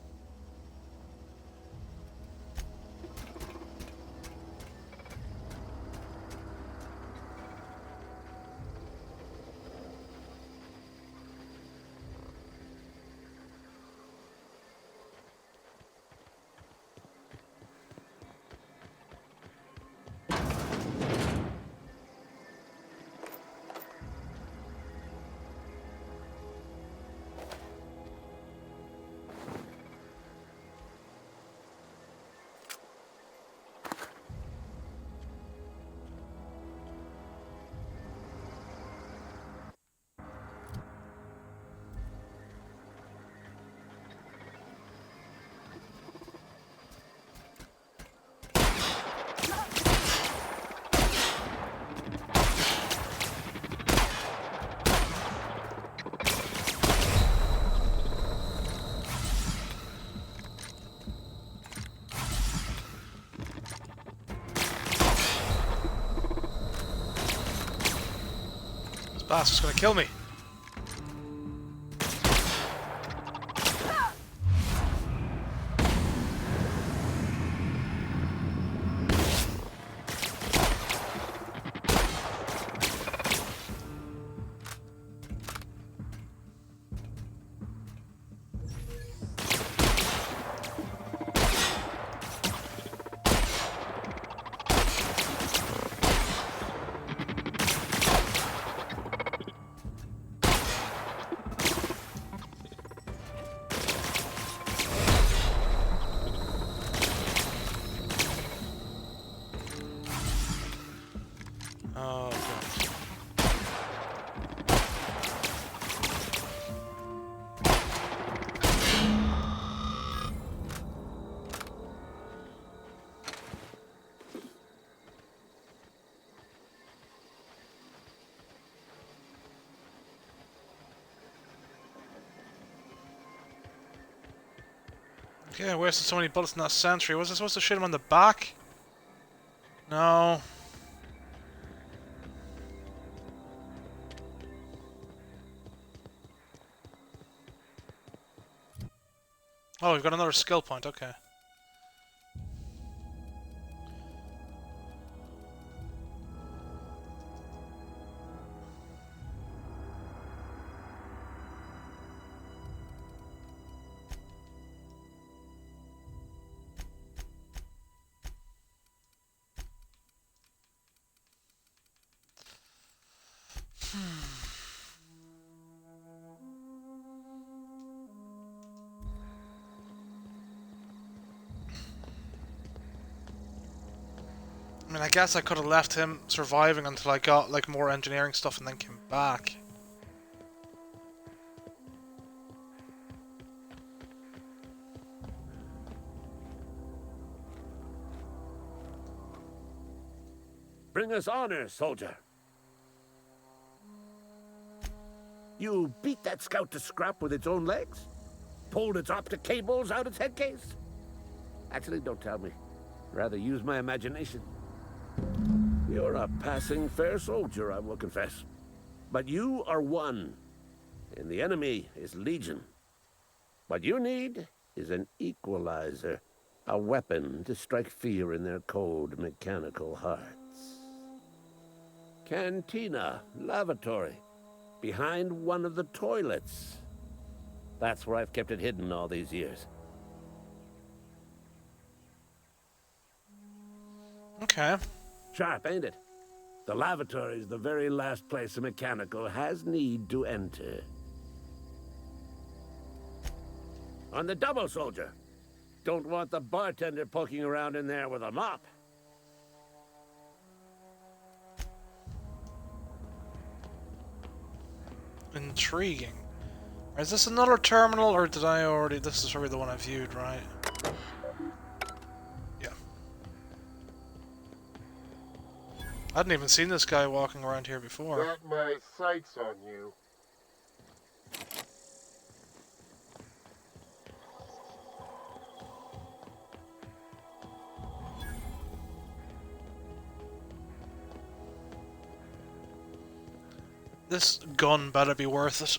This bastard's gonna kill me. Oh, God. Okay, I wasted so many bullets in that sentry. Was I supposed to shoot him on the back? No. Oh, we've got another skill point, okay. I mean, I guess I could have left him surviving until I got, like, more engineering stuff and then came back. Bring us honor, soldier. You beat that scout to scrap with its own legs? Pulled its optic cables out its head case? Actually, don't tell me. Rather use my imagination. You're a passing fair soldier, I will confess. But you are one, and the enemy is legion. What you need is an equalizer. A weapon to strike fear in their cold, mechanical hearts. Cantina, lavatory, behind one of the toilets. That's where I've kept it hidden all these years. Okay. Sharp, ain't it? The lavatory is the very last place a mechanical has need to enter. On the double, soldier. Don't want the bartender poking around in there with a mop. Intriguing. Is this another terminal, or did I already... This is probably the one I viewed, right? Yeah. I hadn't even seen this guy walking around here before. Got my sights on you. This gun better be worth it.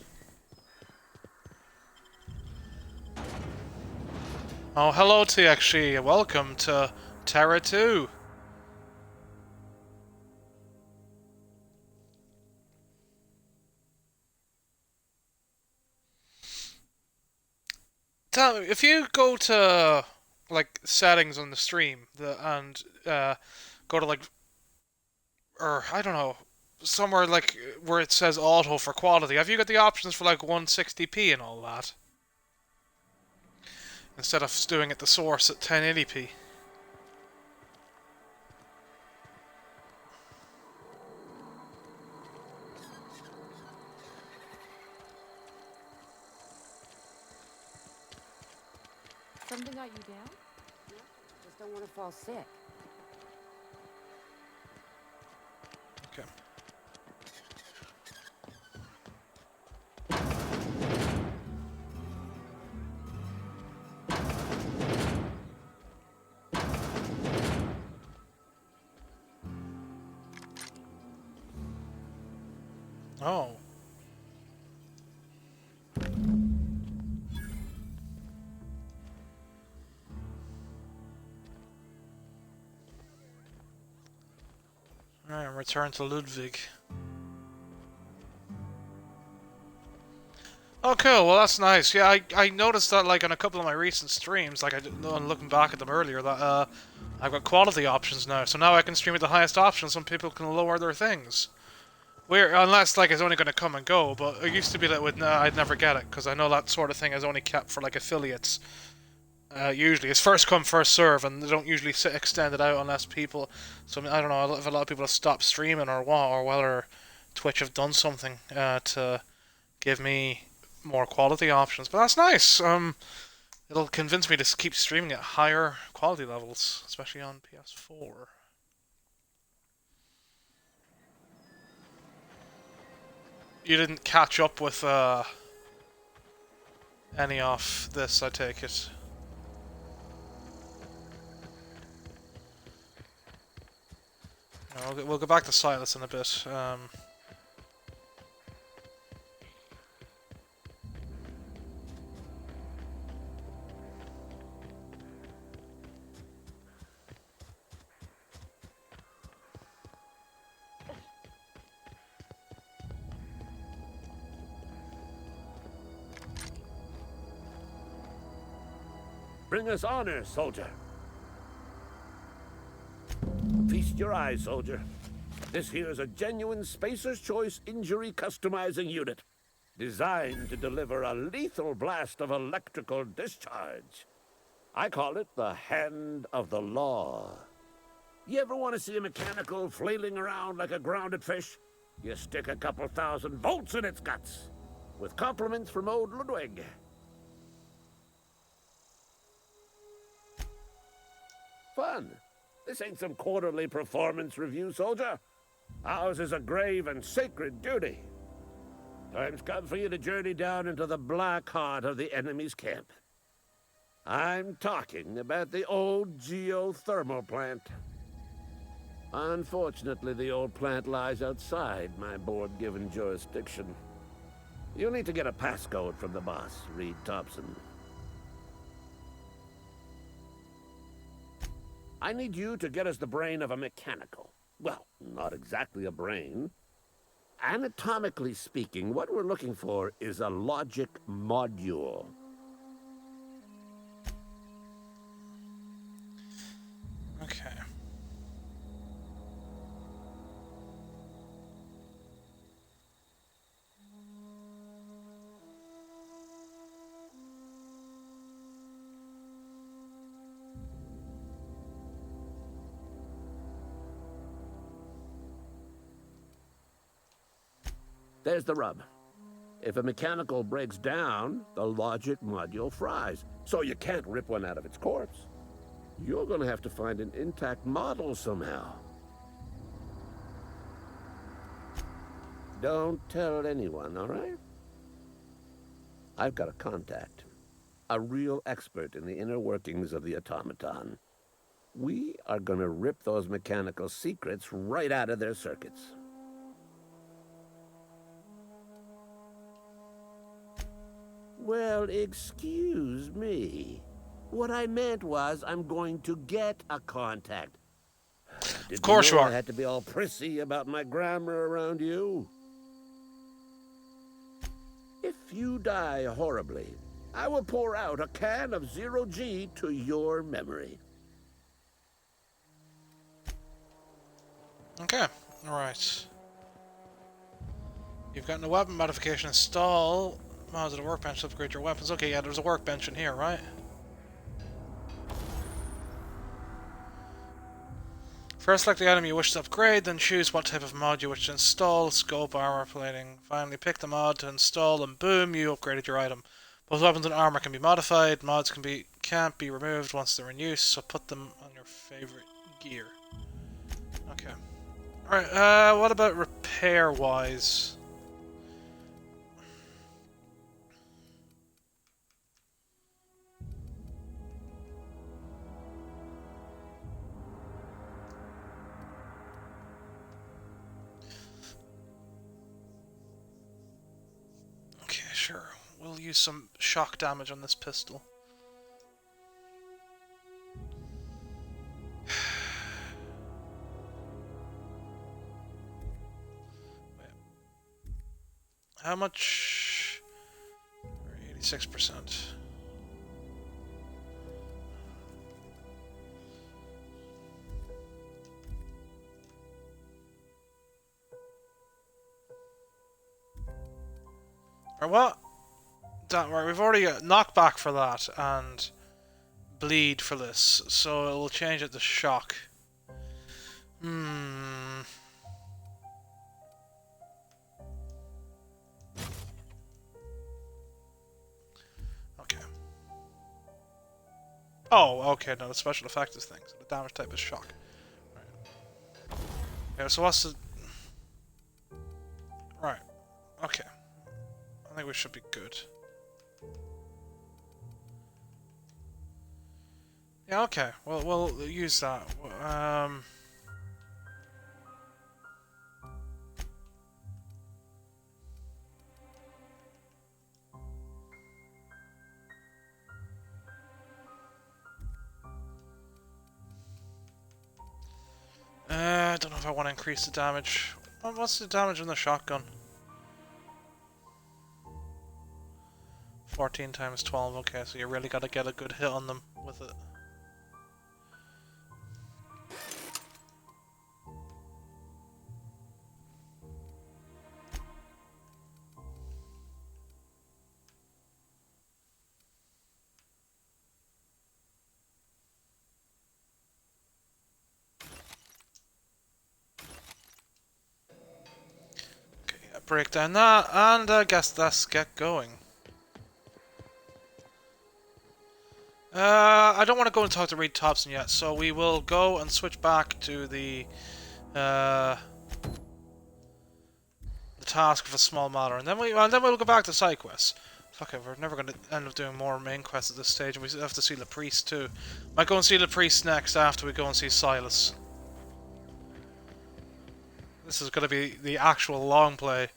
Oh, hello TXG. Welcome to Terra 2. Tell me, if you go to like settings on the stream and go to like, or I don't know, somewhere like where it says auto for quality, have you got the options for like 160p and all that? Instead of doing it the source at 1080p. Something got you down? Just don't want to fall sick. Okay. Oh. Alright, return to Ludwig. Oh, cool. Well, that's nice. Yeah, I noticed that, like, on a couple of my recent streams, like, looking back at them earlier, that, I've got quality options now. So now I can stream at the highest option, some people can lower their things. Unless, like, it's only going to come and go, but it used to be that I'd never get it, because I know that sort of thing is only kept for, like, affiliates. Usually, it's first come, first serve, and they don't usually extend it out unless people... So, I don't know if a lot of people have stopped streaming or what, or whether Twitch have done something to give me more quality options. But that's nice. It'll convince me to keep streaming at higher quality levels, especially on PS4. You didn't catch up with any of this, I take it. No, we'll go back to Silas in a bit. Bring us honor, soldier. Feast your eyes, soldier. This here is a genuine Spacer's Choice injury customizing unit, designed to deliver a lethal blast of electrical discharge. I call it the Hand of the Law. You ever want to see a mechanical flailing around like a grounded fish? You stick a couple thousand volts in its guts. With compliments from old Ludwig. Fun. This ain't some quarterly performance review, soldier. Ours is a grave and sacred duty. Time's come for you to journey down into the black heart of the enemy's camp. I'm talking about the old geothermal plant. Unfortunately, the old plant lies outside my board-given jurisdiction. You'll need to get a passcode from the boss, Reed Thompson. I need you to get us the brain of a mechanical. Well, not exactly a brain. Anatomically speaking, what we're looking for is a logic module. Okay. There's the rub. If a mechanical breaks down, the logic module fries. So you can't rip one out of its corpse. You're gonna have to find an intact model somehow. Don't tell anyone, all right? I've got a contact. A real expert in the inner workings of the automaton. We are gonna rip those mechanical secrets right out of their circuits. Well, excuse me. What I meant was I'm going to get a contact. Of course you are. I had to be all prissy about my grammar around you. If you die horribly, I will pour out a can of 0G to your memory. Okay, alright. You've gotten a weapon modification install. Mods at a workbench to upgrade your weapons. Okay, yeah, there's a workbench in here, right? First select the item you wish to upgrade, then choose what type of mod you wish to install. Scope, armor, plating. Finally pick the mod to install and boom, you upgraded your item. Both weapons and armor can be modified. Mods can't be removed once they're in use, so put them on your favorite gear. Okay. Alright, what about repair-wise? Okay, sure. We'll use some shock damage on this pistol. How much? 86%. Or what? Don't worry, we've already got knockback for that and bleed for this, so it'll change it to shock. Okay. Oh, okay, no, the special effect is thing, so the damage type is shock. Right. Okay, so what's the... Right. Okay. I think we should be good. Yeah, okay. Well, we'll use that. I don't know if I want to increase the damage. What's the damage on the shotgun? 14 times 12, okay, so you really gotta get a good hit on them with it. Okay, yeah, break down that, and I guess let's get going. I don't want to go and talk to Reed Thompson yet, so we will go and switch back to the task of a small matter, and then we'll go back to side quests. Okay, we're never going to end up doing more main quests at this stage, and we have to see the priest too. Might go and see the priest next after we go and see Silas. This is going to be the actual long play.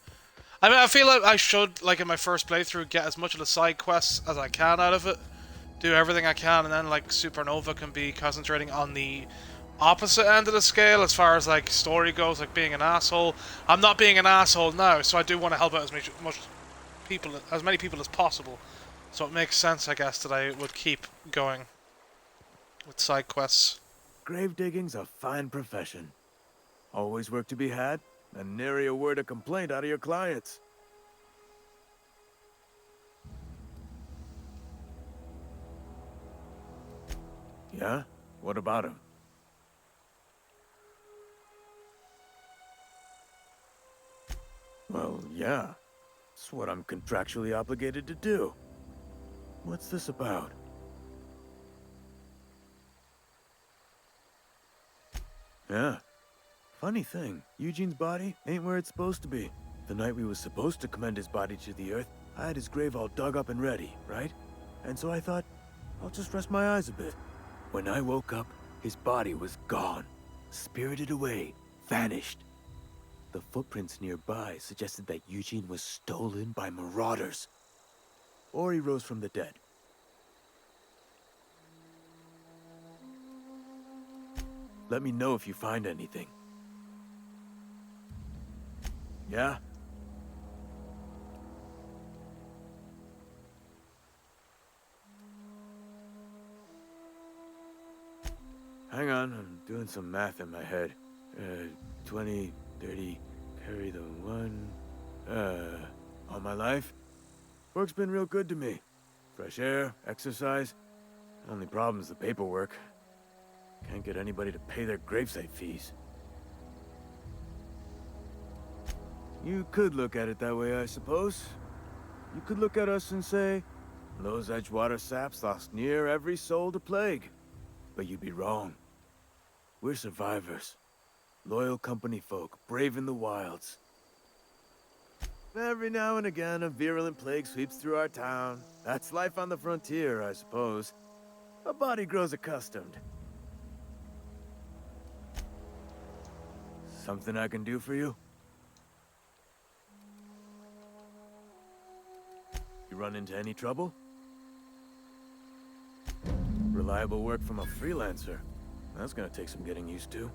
I mean, I feel like I should, like in my first playthrough, get as much of the side quests as I can out of it. do everything I can, and then like Supernova can be concentrating on the opposite end of the scale as far as like story goes, like being an asshole. I'm not being an asshole now, so I do want to help out as many people as possible. So it makes sense, I guess, that I would keep going with side quests. Grave digging's a fine profession. Always work to be had, and nary a word of complaint out of your clients. Yeah? What about him? Well, yeah. It's what I'm contractually obligated to do. What's this about? Yeah. Funny thing, Eugene's body ain't where it's supposed to be. The night we was supposed to commend his body to the earth, I had his grave all dug up and ready, right? And so I thought, I'll just rest my eyes a bit. When I woke up, his body was gone. Spirited away, vanished. The footprints nearby suggested that Eugene was stolen by marauders. Or he rose from the dead. Let me know if you find anything. Yeah? Hang on, I'm doing some math in my head. 20, 30, carry the 1. All my life? Work's been real good to me. Fresh air, exercise. Only problem's the paperwork. Can't get anybody to pay their gravesite fees. You could look at it that way, I suppose. You could look at us and say, those Edgewater saps lost near every soul to plague. But you'd be wrong. We're survivors. Loyal company folk, braving the wilds. Every now and again, a virulent plague sweeps through our town. That's life on the frontier, I suppose. A body grows accustomed. Something I can do for you? You run into any trouble? Reliable work from a freelancer. That's gonna take some getting used to.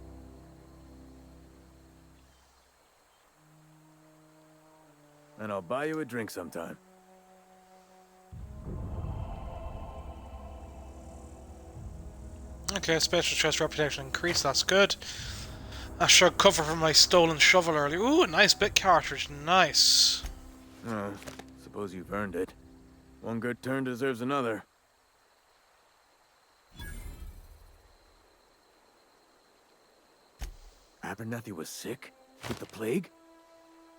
And I'll buy you a drink sometime. Okay, special chest reputation increase, that's good. I should cover for my stolen shovel earlier. Ooh, a nice bit cartridge, nice. Oh, suppose you've earned it. One good turn deserves another. Abernathy was sick? With the plague?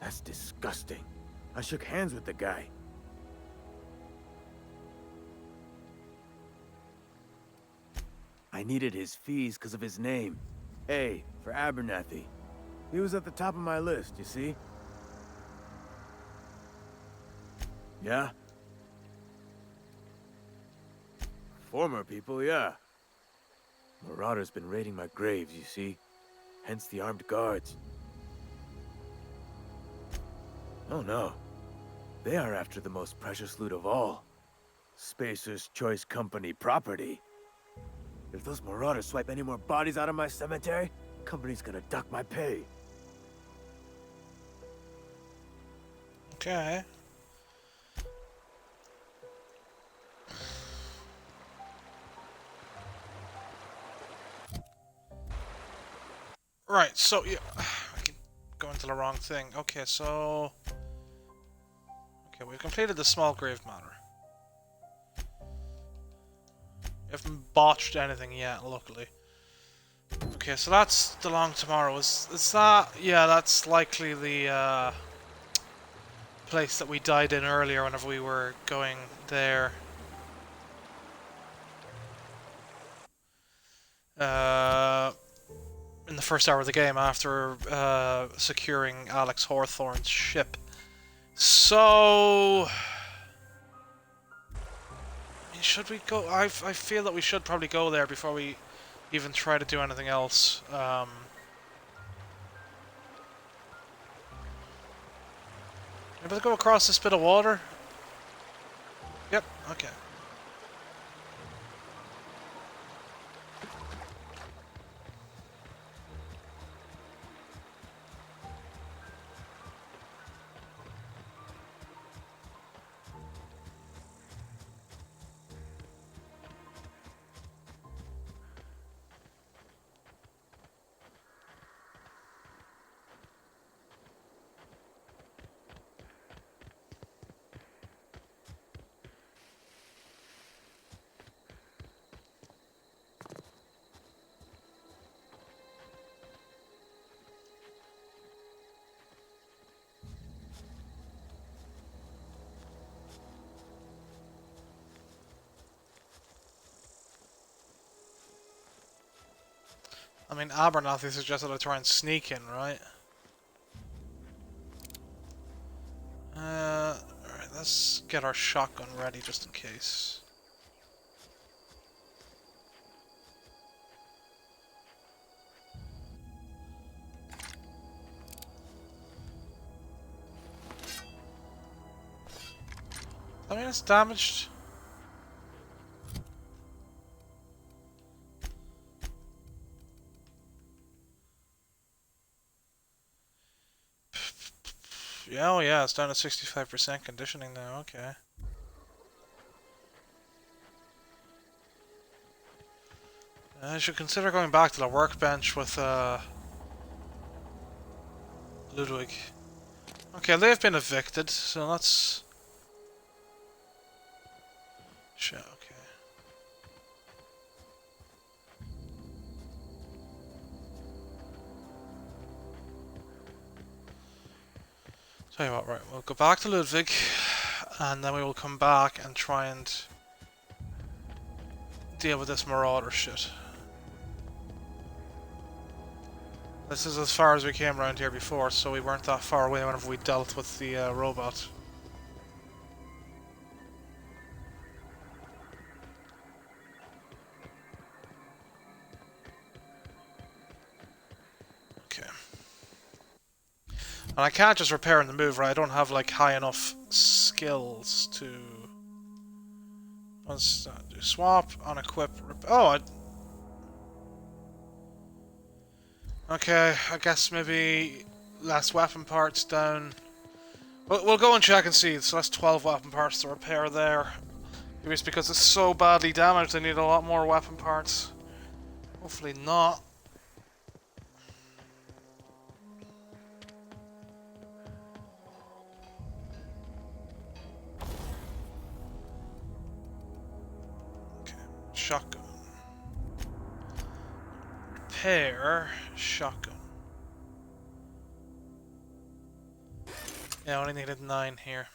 That's disgusting. I shook hands with the guy. I needed his fees because of his name. A, for Abernathy. He was at the top of my list, you see? Yeah? Former people, yeah. Marauders been raiding my graves, you see? Hence the armed guards. Oh no. They are after the most precious loot of all. Spacer's Choice Company property. If those marauders swipe any more bodies out of my cemetery, company's gonna duck my pay. Okay. Right, so yeah, I keep going to the wrong thing. Okay, so we've completed the small grave matter. We haven't botched anything yet, luckily. Okay, so that's the long tomorrow. Is that? Yeah, that's likely the place that we died in earlier whenever we were going there. In the first hour of the game after securing Alex Hawthorne's ship. So, should we go? I feel that we should probably go there before we even try to do anything else. Maybe go across this bit of water? Yep, okay. I mean, Abernathy suggested I try and sneak in, right? Alright, let's get our shotgun ready just in case. I mean, it's damaged. Yeah, oh yeah, it's down to 65% conditioning now, okay. I should consider going back to the workbench with, Ludwig. Okay, they've been evicted, so let's... Shit, okay. Tell you what, right, we'll go back to Ludwig, and then we will come back and try and deal with this marauder shit. This is as far as we came around here before, so we weren't that far away whenever we dealt with the robot. Okay. And I can't just repair in the move, right? I don't have like high enough skills to... Let's do swap, unequip, oh, okay, I guess maybe less weapon parts down. We'll go and check and see. So that's 12 weapon parts to repair there. Maybe it's because it's so badly damaged I need a lot more weapon parts. Hopefully not. Okay, shotgun. Repair shotgun. Yeah, I only needed 9 here.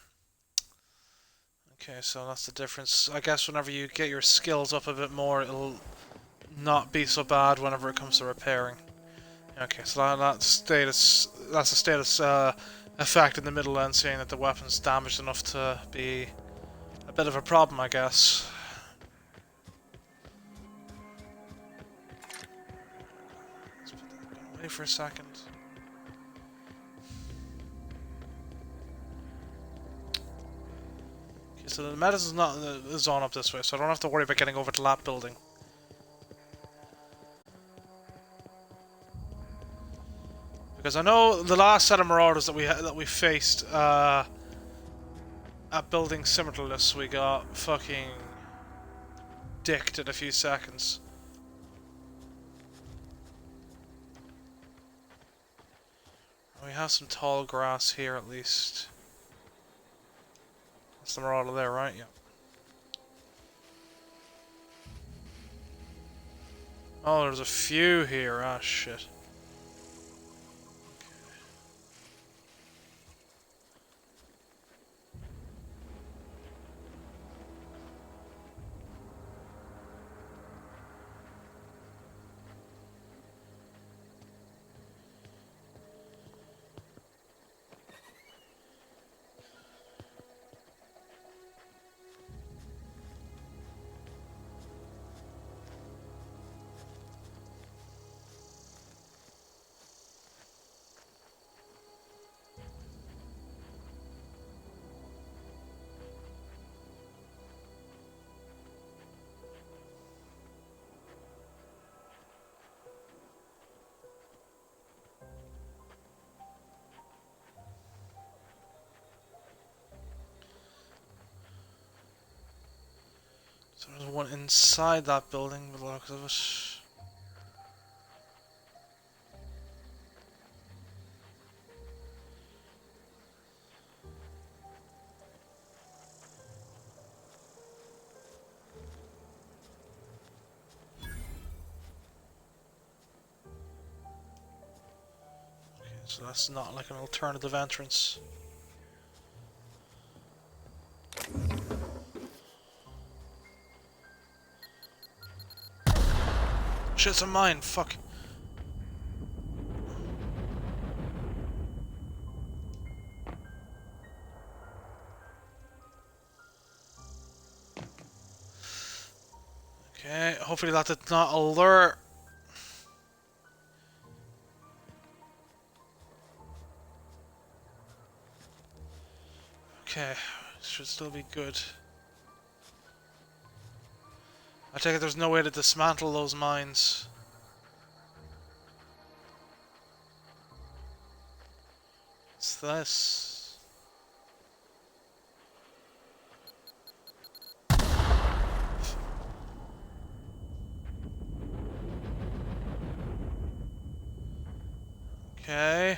Okay, so that's the difference. I guess whenever you get your skills up a bit more, it'll not be so bad whenever it comes to repairing. Okay, so that's the status effect in the middle end, saying that the weapon's damaged enough to be a bit of a problem, I guess. Let's put that gun away for a second. Okay, so the medicine is on up this way, so I don't have to worry about getting over to that building. Because I know the last set of marauders that we faced at buildings similar to this, we got fucking dicked in a few seconds. We have some tall grass here at least. That's the marauder there, right? Yeah. Oh, there's a few here. Ah, shit. So there's one inside that building with the looks of it. Okay, so that's not like an alternative entrance. Shit's a mine, fuck. Okay, hopefully that did not alert. Okay, should still be good. I take it there's no way to dismantle those mines. What's this? Okay.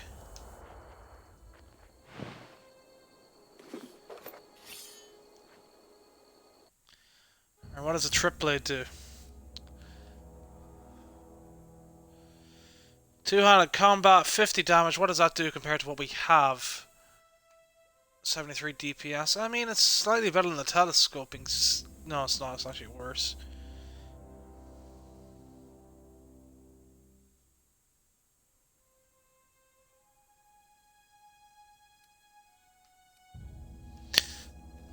And what does a trip blade do? Two-handed combat, 50 damage. What does that do compared to what we have? 73 DPS. I mean, it's slightly better than the telescoping. No, it's not. It's actually worse.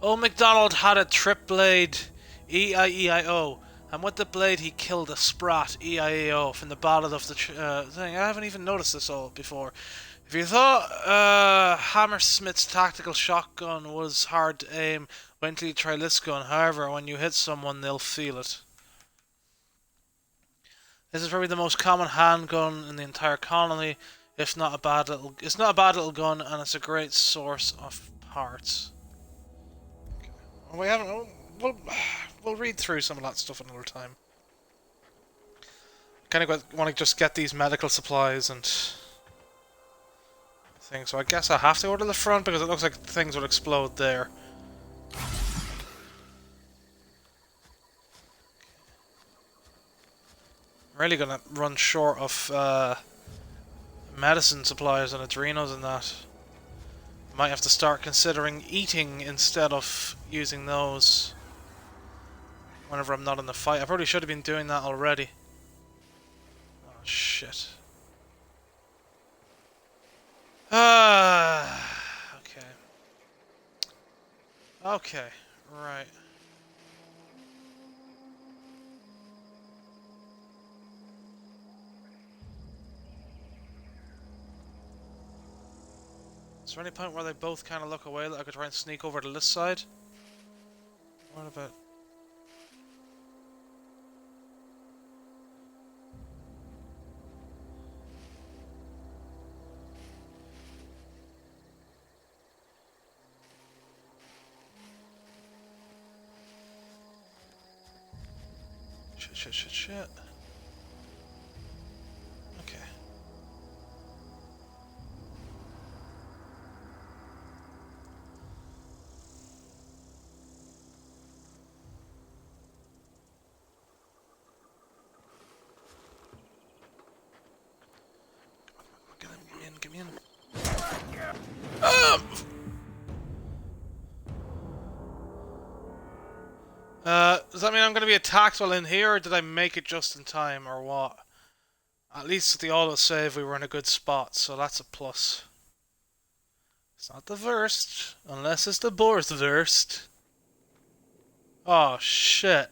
Old MacDonald had a trip blade, E-I-E-I-O, and with the blade he killed a sprat, E-I-E-O, from the ballad of the thing. I haven't even noticed this all before. If you thought Hammersmith's tactical shotgun was hard to aim, wait until you try this gun. However, when you hit someone, they'll feel it. This is probably the most common handgun in the entire colony. If not a bad little, it's not a bad little gun, and it's a great source of parts. We haven't. We'll read through some of that stuff another time. Kind of want to just get these medical supplies and things. So I guess I have to go to the front because it looks like things will explode there. I'm really gonna run short of medicine supplies and adrenals and that. Might have to start considering eating instead of using those whenever I'm not in the fight. I probably should have been doing that already. Oh shit. Okay. Okay, right. Is there any point where they both kind of look away that I could try and sneak over to this side? What about... Shit. Okay. Get me in. Does that mean I'm going to be attacked while in here, or did I make it just in time, or what? At least with the auto-save we were in a good spot, so that's a plus. It's not the worst, unless it's the Boar's worst. Oh, shit.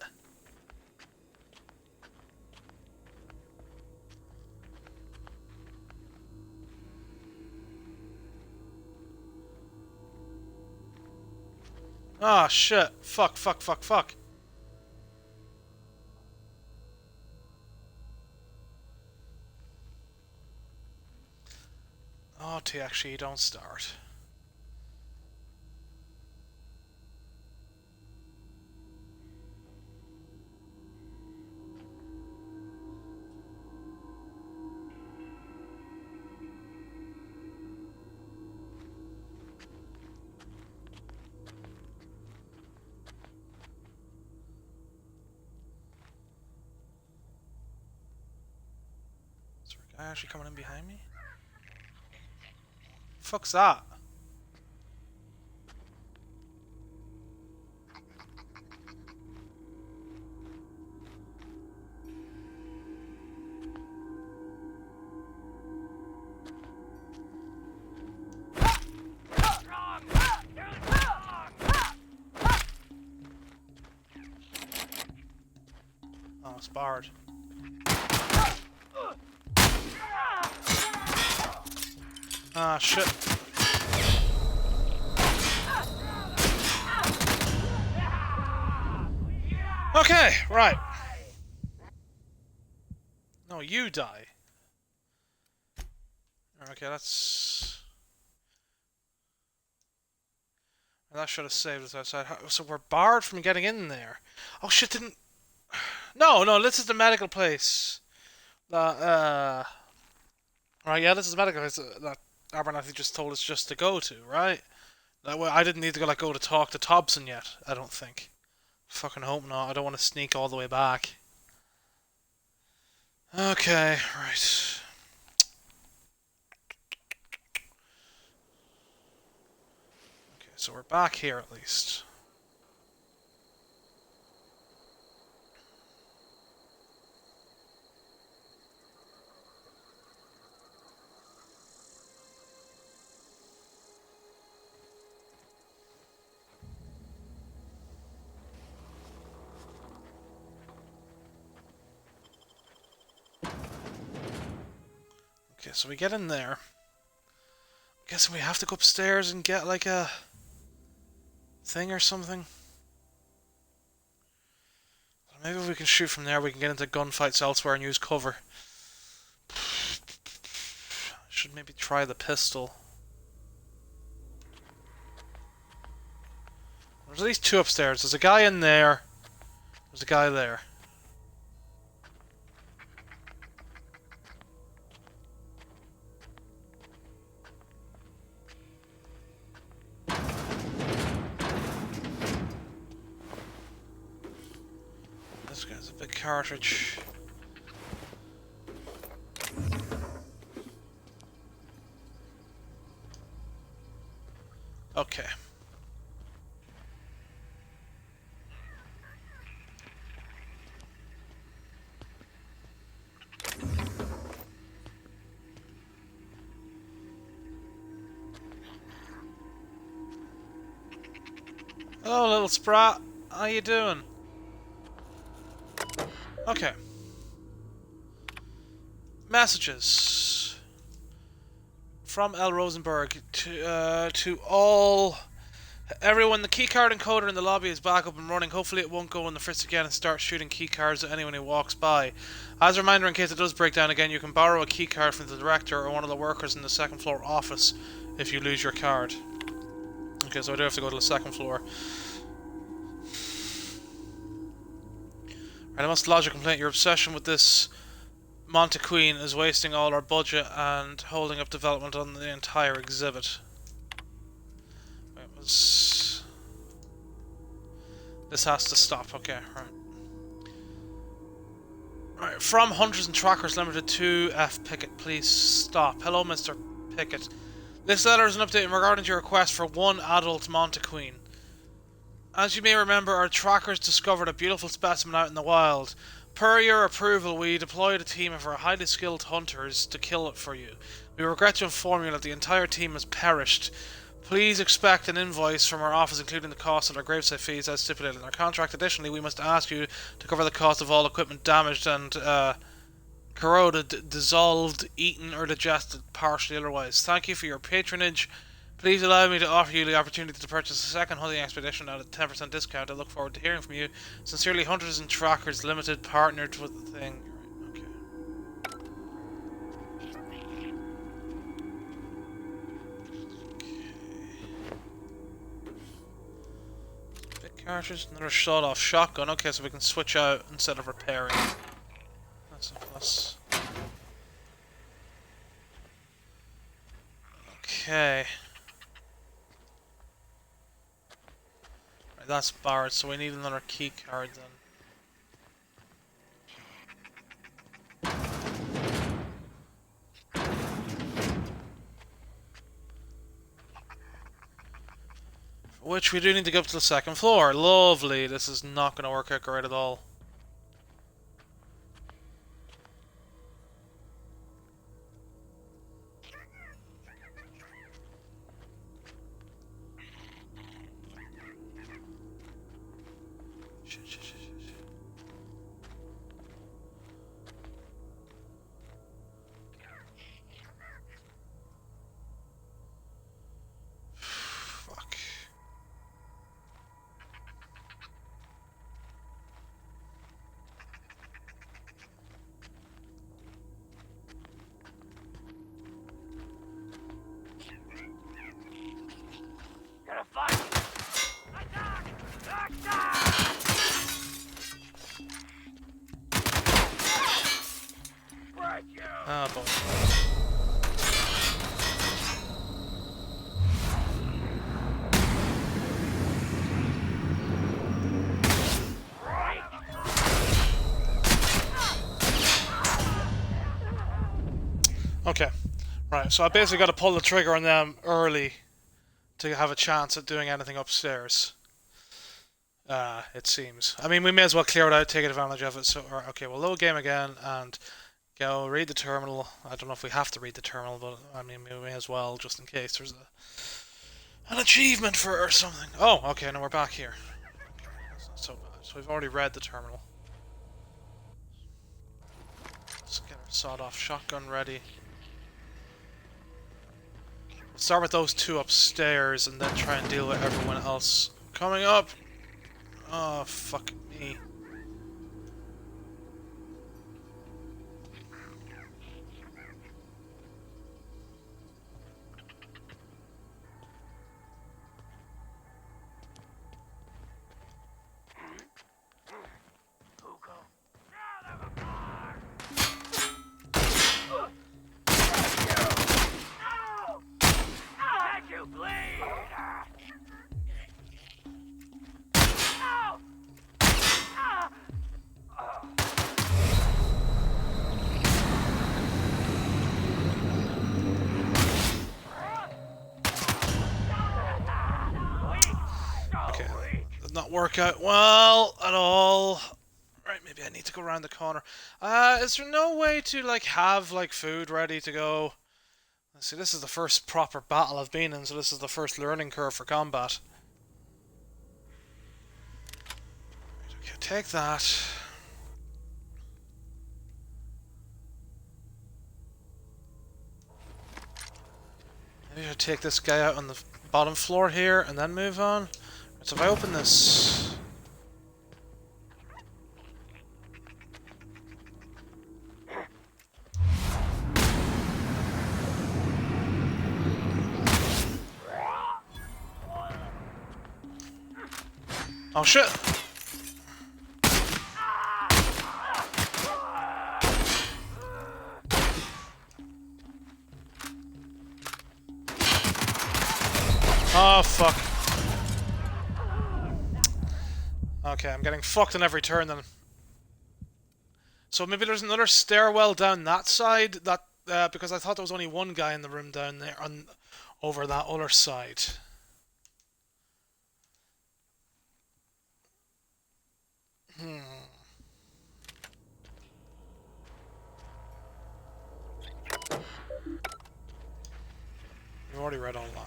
Oh, shit. Fuck. Oh, actually, don't start. Is there a guy actually coming in behind me? Fuck's that? barred. Ah, shit. Okay, right. No, you die. Okay, that's... That should have saved us outside. So we're barred from getting in there. Oh shit, didn't... No, no, this is the medical place. Right, yeah, this is the medical place that Abernathy just told us just to go to, right? That way, I didn't need to go to talk to Thompson yet, I don't think. Fucking hope not. I don't want to sneak all the way back. Okay, right. Okay, so we're back here at least. Okay, so we get in there. I'm guessing we have to go upstairs and get like a thing or something. Maybe if we can shoot from there, we can get into gunfights elsewhere and use cover. Should maybe try the pistol. There's at least two upstairs. There's a guy in there. There's a guy there. This guy's a big cartridge. Okay. Hello, little sprat. How you doing? Okay. Messages from L. Rosenberg to everyone. The keycard encoder in the lobby is back up and running. Hopefully it won't go in the fritz again and start shooting keycards at anyone who walks by. As a reminder, in case it does break down again, you can borrow a keycard from the director or one of the workers in the second floor office if you lose your card. Okay, so I do have to go to the second floor. Right, I must lodge a complaint. Your obsession with this Montequeen is wasting all our budget and holding up development on the entire exhibit. This has to stop. Okay, right. Right, from Hunters and Trackers Limited to F. Pickett, please stop. Hello, Mr. Pickett. This letter is an update regarding your request for one adult Montequeen. As you may remember, our trackers discovered a beautiful specimen out in the wild. Per your approval, we deployed a team of our highly skilled hunters to kill it for you. We regret to inform you that the entire team has perished. Please expect an invoice from our office including the cost of our gravesite fees as stipulated in our contract. Additionally, we must ask you to cover the cost of all equipment damaged and corroded, dissolved, eaten or digested, partially otherwise. Thank you for your patronage. Please allow me to offer you the opportunity to purchase a second hunting expedition at a 10% discount. I look forward to hearing from you. Sincerely, Hunters and Trackers Limited, partnered with the thing. Okay. Big cartridge, another shot-off shotgun. Okay, so we can switch out instead of repairing. That's a plus. Okay. That's barred, so we need another key card then. Which we do need to go up to the second floor. Lovely. This is not going to work out great at all. Right, so I basically got to pull the trigger on them early to have a chance at doing anything upstairs. It seems. I mean, we may as well clear it out, take advantage of it. So, okay, we'll load game again and go read the terminal. I don't know if we have to read the terminal, but I mean, we may as well just in case there's an achievement for or something. Oh, okay, now we're back here. That's not so bad. So we've already read the terminal. Let's get our sawed-off shotgun ready. We'll start with those two upstairs and then try and deal with everyone else coming up. Oh, fuck me. Did not work out well at all. Right, maybe I need to go around the corner. Is there no way to like have like food ready to go? Let's see, this is the first proper battle I've been in, so this is the first learning curve for combat. Right, okay, take that. Maybe I should take this guy out on the bottom floor here and then move on. Right, so if I open this. Oh shit! Oh fuck. Okay, I'm getting fucked on every turn then. So maybe there's another stairwell down that side, that because I thought there was only one guy in the room down there on over that other side. Hmm. We've already read all that.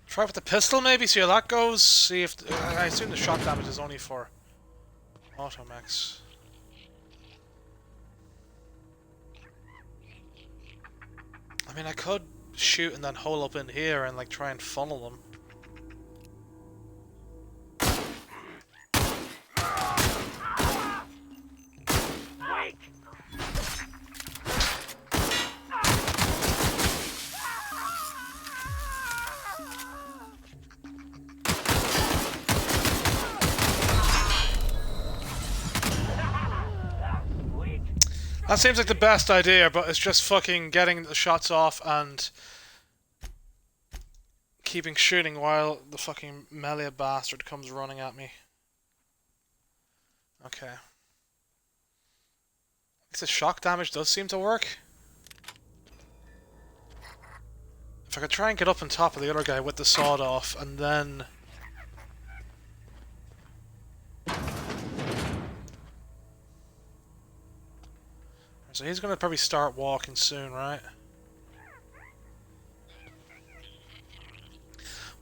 Try with the pistol maybe, see how that goes. See if I assume the shock damage is only for automechs. I mean, I could shoot and then hole up in here and like try and funnel them. That seems like the best idea, but it's just fucking getting the shots off and keeping shooting while the fucking melee bastard comes running at me. Okay. At least the shock damage does seem to work. If I could try and get up on top of the other guy with the sawed off and then... So he's gonna probably start walking soon, right?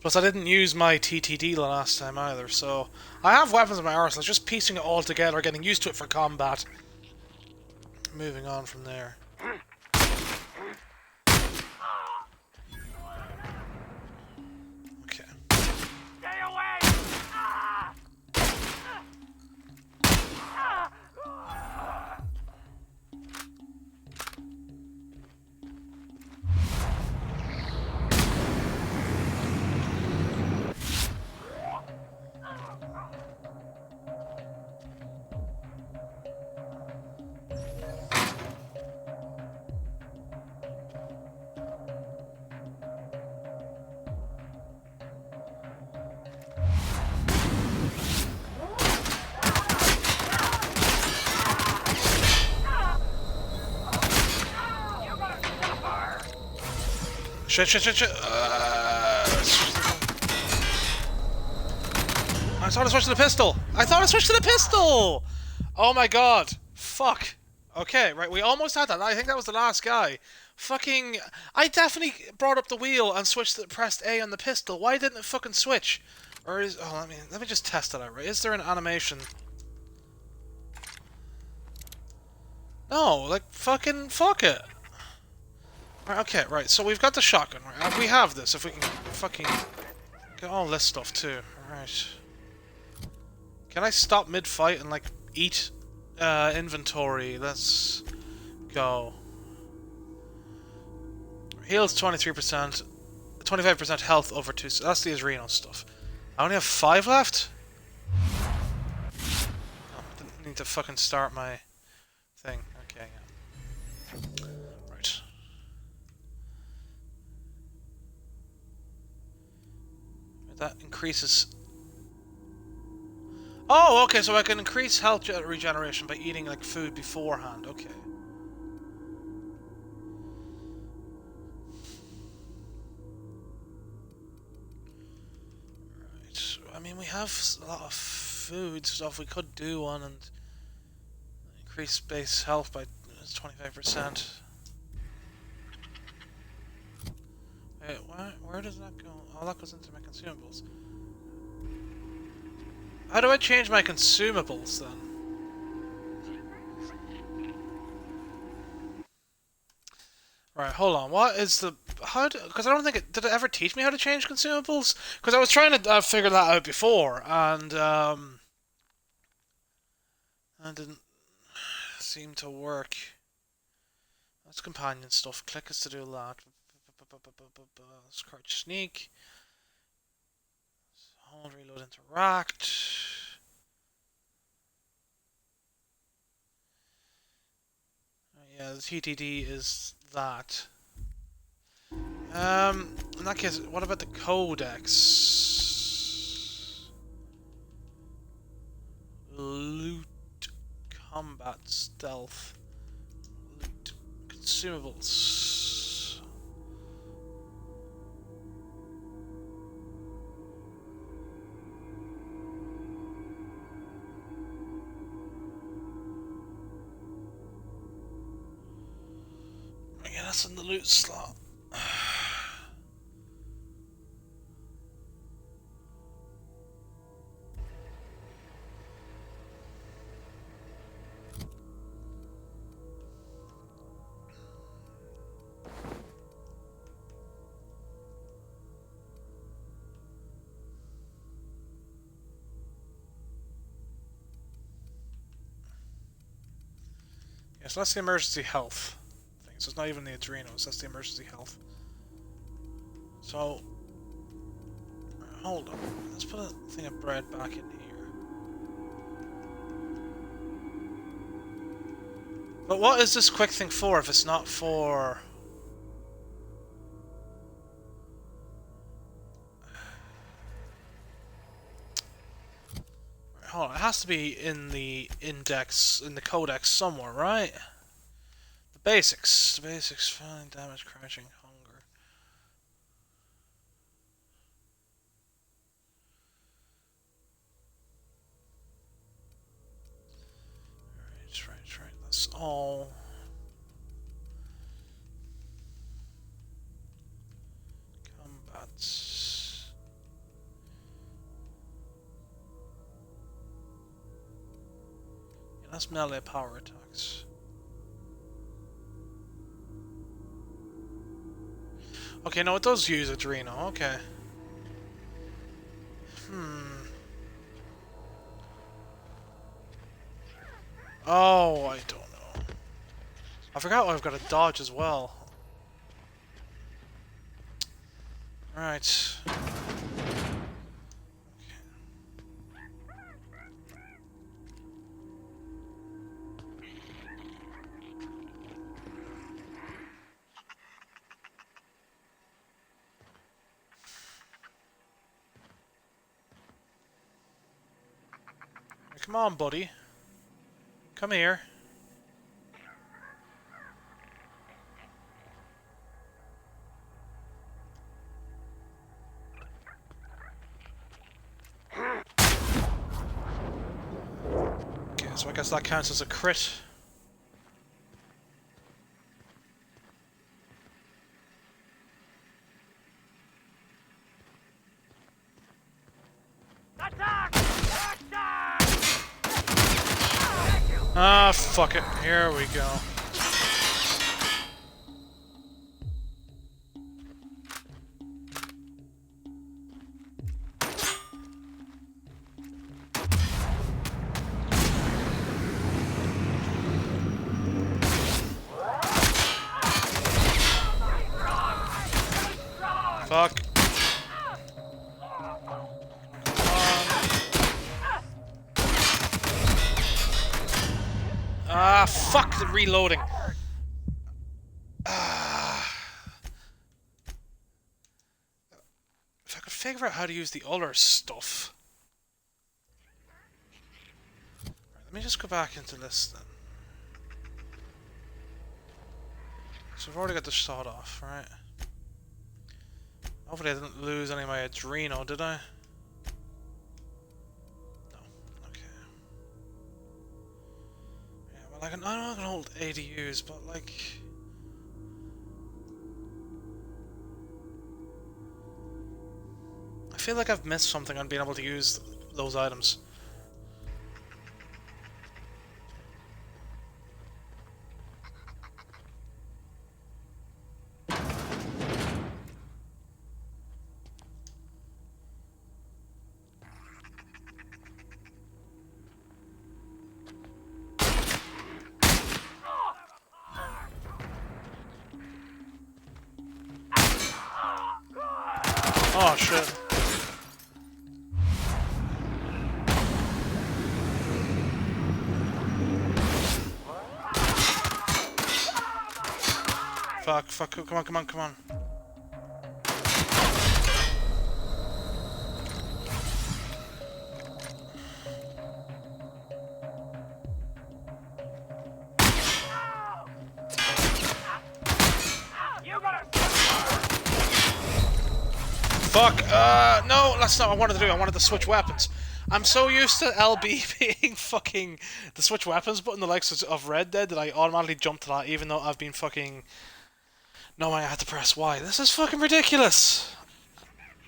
Plus I didn't use my TTD the last time either, so... I have weapons in my arsenal, just piecing it all together, getting used to it for combat. Moving on from there. Okay. Stay away! Shit. I thought I switched to the pistol. Oh my god. Fuck. Okay, right, we almost had that. I think that was the last guy. Fucking... I definitely brought up the wheel and pressed A on the pistol. Why didn't it fucking switch? Or is... Oh, let me just test it out, right? Is there an animation? No, like, fucking fuck it. Right, okay, right, so we've got the shotgun, right? We have this, if we can fucking get all this stuff too. Right. Can I stop mid-fight and, like, eat inventory? Let's go. Heals 23%, 25% health over 2. So that's the Adreno stuff. I only have 5 left? Oh, I didn't need to fucking start my thing. Okay, yeah. Right. That increases... Oh, okay, so I can increase health regeneration by eating, like, food beforehand. Okay. Right. I mean, we have a lot of food stuff. We could do one and increase base health by 25%. Wait, where does that go? Oh, that goes into my consumables. How do I change my consumables then? Right, hold on. What is the... Because I don't think it... Did it ever teach me how to change consumables? Because I was trying to figure that out before, and that didn't seem to work. That's companion stuff. Click is to do that. Let's crouch sneak. Hold, reload, interact. Yeah, the TTD is that. In that case, what about the codex? Loot, combat, stealth, loot, consumables. Yeah, that's in the loot slot. Yes, that's the emergency health thing. So it's not even the adrenals, that's the emergency health. So, hold on. Let's put a thing of bread back in here. But what is this quick thing for if it's not for... Hold on, it has to be in the index, in the codex somewhere, right? The basics. The basics, feeling damage, crouching, hunger. Right. That's all. Combats. Yeah, that's melee power attacks. Okay, no, it does use Adreno, okay. Oh, I don't know. I forgot I've got a dodge as well. Right. Come on, buddy. Come here. So I guess that counts as a crit. Ah, fuck it. Here we go. Fuck. Ah, fuck the reloading. If I could figure out how to use the other stuff. Right, let me just go back into this then. So I've already got the shot off, right? Hopefully I didn't lose any of my adreno, did I? No. Okay. Yeah, well, I know I can hold ADUs, but like... I feel like I've missed something on being able to use those items. Oh shit. Fuck, come on. Fuck, no, that's not what I wanted to do. I wanted to switch weapons. I'm so used to LB being fucking the switch weapons button, the likes of Red Dead, that I automatically jumped to that, even though I've been fucking knowing I had to press Y. This is fucking ridiculous!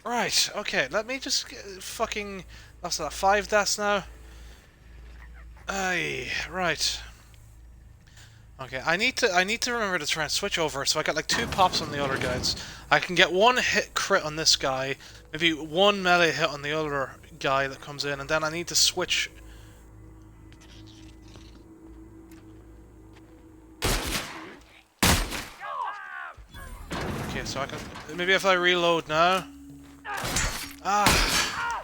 Right, okay, let me just fucking... That's that, 5 deaths now. Aye, right. Okay, I need to remember to try and switch over, so I got like 2 pops on the other guys. I can get 1 hit crit on this guy, maybe 1 melee hit on the other guy that comes in, and then I need to switch. Okay, so I can maybe if I reload now. Ah.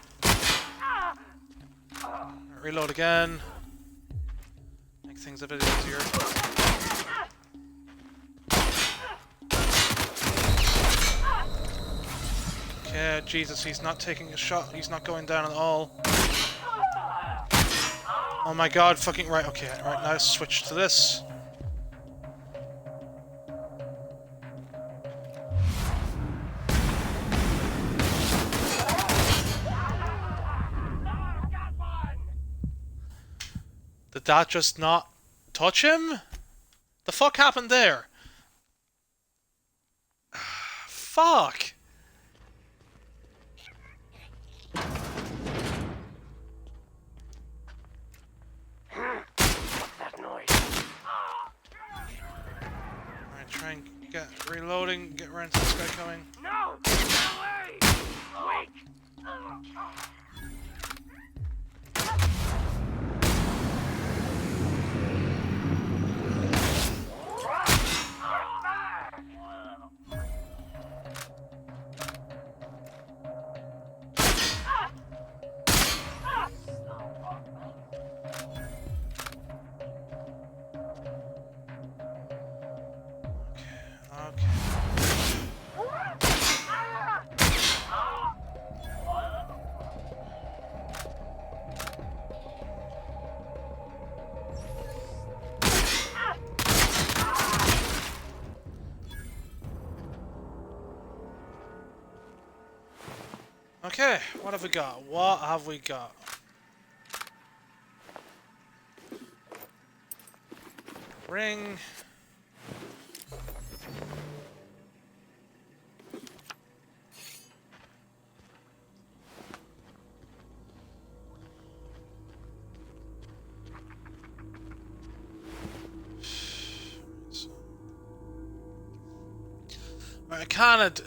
Reload again. Make things a bit easier. Okay, Jesus, he's not taking a shot. He's not going down at all. Oh my god, fucking right. Okay, right now switch to this. Did that just not touch him? The fuck happened there? Fuck! That noise. Alright, try and get reloading, get around to this guy coming. No! No way! Wait! Okay, what have we got? What have we got? Ring. Canid,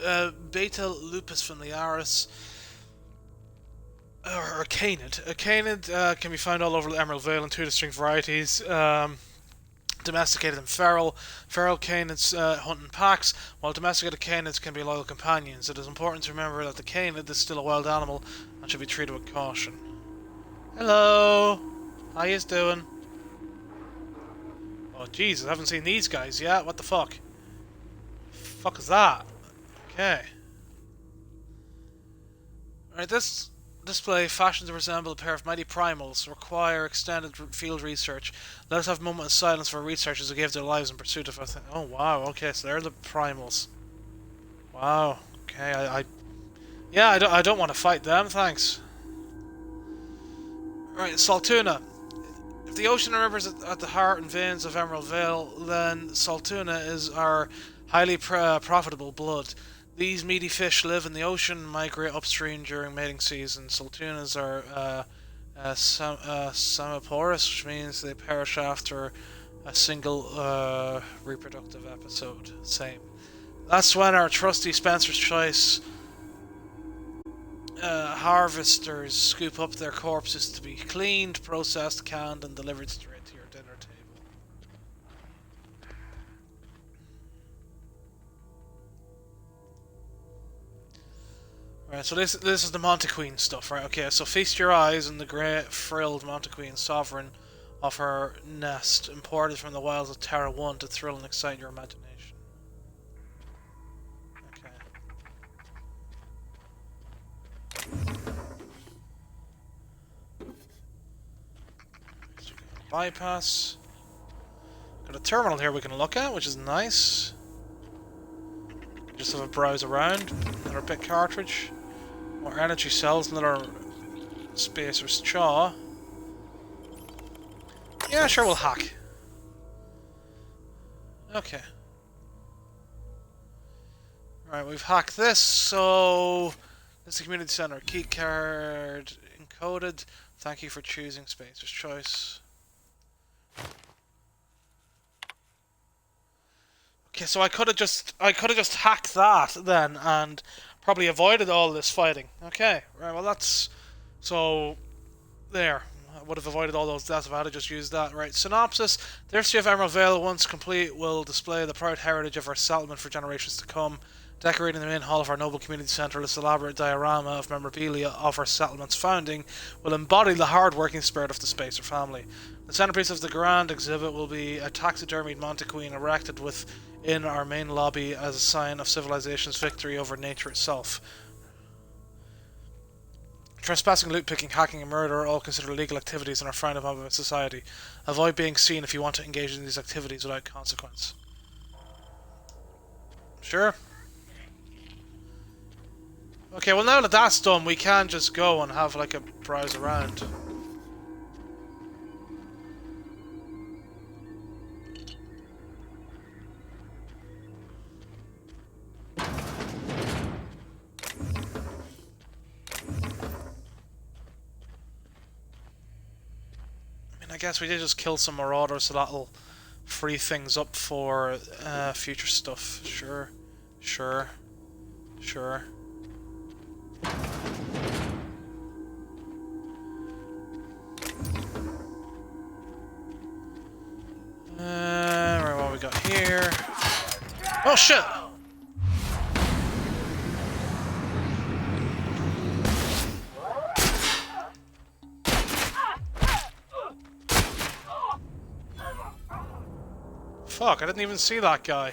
Beta lupus familiaris, or canid. A canid can be found all over the Emerald Vale in two distinct varieties. Domesticated and feral. Feral canids hunt in packs, while domesticated canids can be loyal companions. It is important to remember that the canid is still a wild animal and should be treated with caution. Hello! How yous doing? Oh Jesus, I haven't seen these guys yet. What the fuck? Fuck is that? Okay. Alright, this display, fashioned to resemble a pair of mighty primals, require extended field research. Let us have a moment of silence for researchers who gave their lives in pursuit of us. Oh wow, okay, so they're the primals. Wow, okay, yeah, I don't want to fight them, thanks. Alright, Saltuna. If the ocean and rivers at the heart and veins of Emerald Vale, then Saltuna is our highly profitable blood. These meaty fish live in the ocean and migrate upstream during mating season. Saltunas are samaporous, which means they perish after a single reproductive episode. Same. That's when our trusty Spencer's Choice harvesters scoop up their corpses to be cleaned, processed, canned, and delivered straight to your dinner table. Right, so this is the Montequeen stuff, right? Okay, so feast your eyes on the great frilled Montequeen, sovereign of her nest, imported from the wilds of Terra 1 to thrill and excite your imagination. Okay. Bypass. Got a terminal here we can look at, which is nice. Just have a browse around. Another bit cartridge. More energy cells, another spacer's chaw. Yeah, sure, we'll hack. Okay. Alright, we've hacked this, so... This is the community center. Key card encoded. Thank you for choosing Spacer's Choice. Okay, so I could have just hacked that then and probably avoided all this fighting. Okay, right, well that's so there. I would have avoided all those deaths if I had just used that. Right, synopsis. The history of Emerald Vale, once complete, will display the proud heritage of our settlement for generations to come. Decorating the main hall of our noble community centre, this elaborate diorama of memorabilia of our settlement's founding will embody the hard-working spirit of the Spacer family. The centerpiece of the grand exhibit will be a taxidermied Montequeen erected within our main lobby as a sign of civilization's victory over nature itself. Trespassing, loot picking, hacking, and murder are all considered illegal activities and are frowned upon by society. Avoid being seen if you want to engage in these activities without consequence. Sure. Okay, well now that that's done, we can just go and have like a browse around. I guess we did just kill some marauders, so that'll free things up for future stuff. Sure. Sure. Sure. Right, what we got here? Oh shit! Fuck, I didn't even see that guy.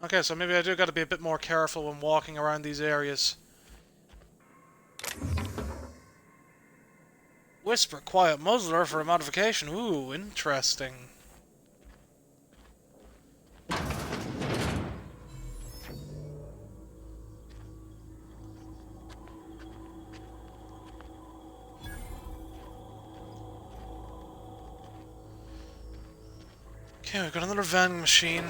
Okay, so maybe I do gotta be a bit more careful when walking around these areas. Whisper, quiet muzzler for a modification. Ooh, interesting. Okay, we've got another vending machine.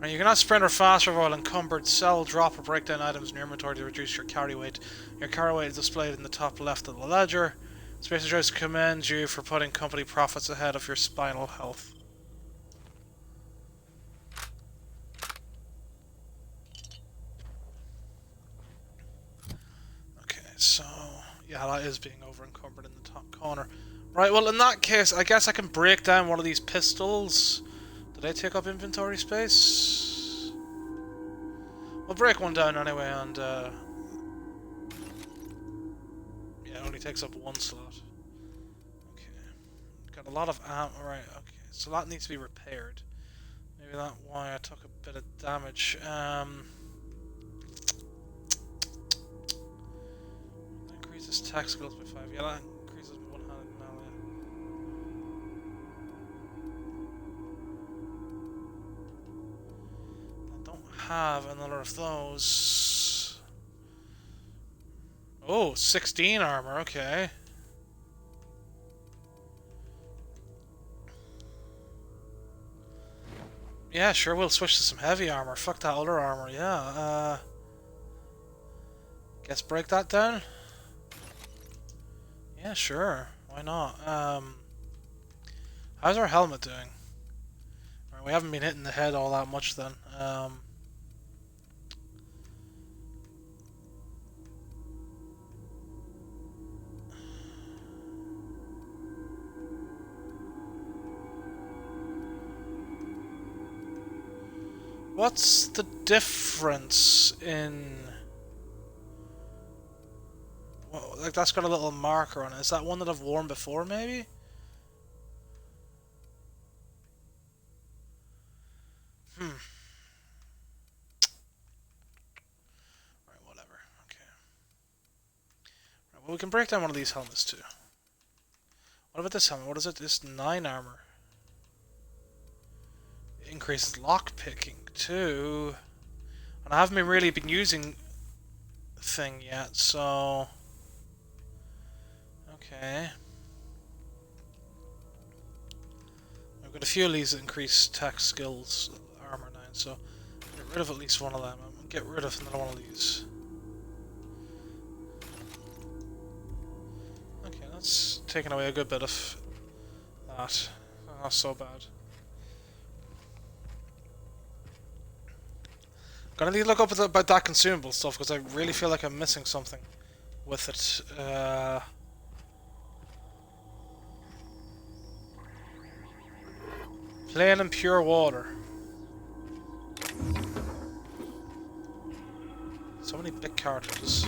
Right, you cannot sprint or fast travel while encumbered. Sell, drop, or break down items in your inventory to reduce your carry weight. Your carry weight is displayed in the top left of the ledger. Space Joyce commends you for putting company profits ahead of your spinal health. Okay, so yeah, that is being over encumbered in the top corner. Right, well in that case, I guess I can break down one of these pistols. Do they take up inventory space? We'll break one down anyway, and yeah, it only takes up one slot. Okay, got a lot of ammo. Right, okay, so that needs to be repaired. Maybe that's why I took a bit of damage. Increases attack skills by 5. Yeah, that increases one-handed melee. I don't have another of those. Oh, 16 armor, okay. Yeah, sure, we'll switch to some heavy armor. Fuck that other armor, yeah. Guess break that down? Yeah, sure. Why not? How's our helmet doing? Right, we haven't been hitting the head all that much then. What's the difference in... Well, like, that's got a little marker on it. Is that one that I've worn before, maybe? Right, whatever. Okay. Right, well, we can break down one of these helmets, too. What about this helmet? What is it? This 9 armor. It increases lockpicking, too. And I haven't really been using thing yet, so... Okay. I've got a few of these that increase tech skills, armor 9, so get rid of at least one of them. I'm gonna get rid of another one of these. Okay, that's taken away a good bit of that. Not so bad. Gonna need to look up about that consumable stuff because I really feel like I'm missing something with it. Plain and pure water. So many big cartridges.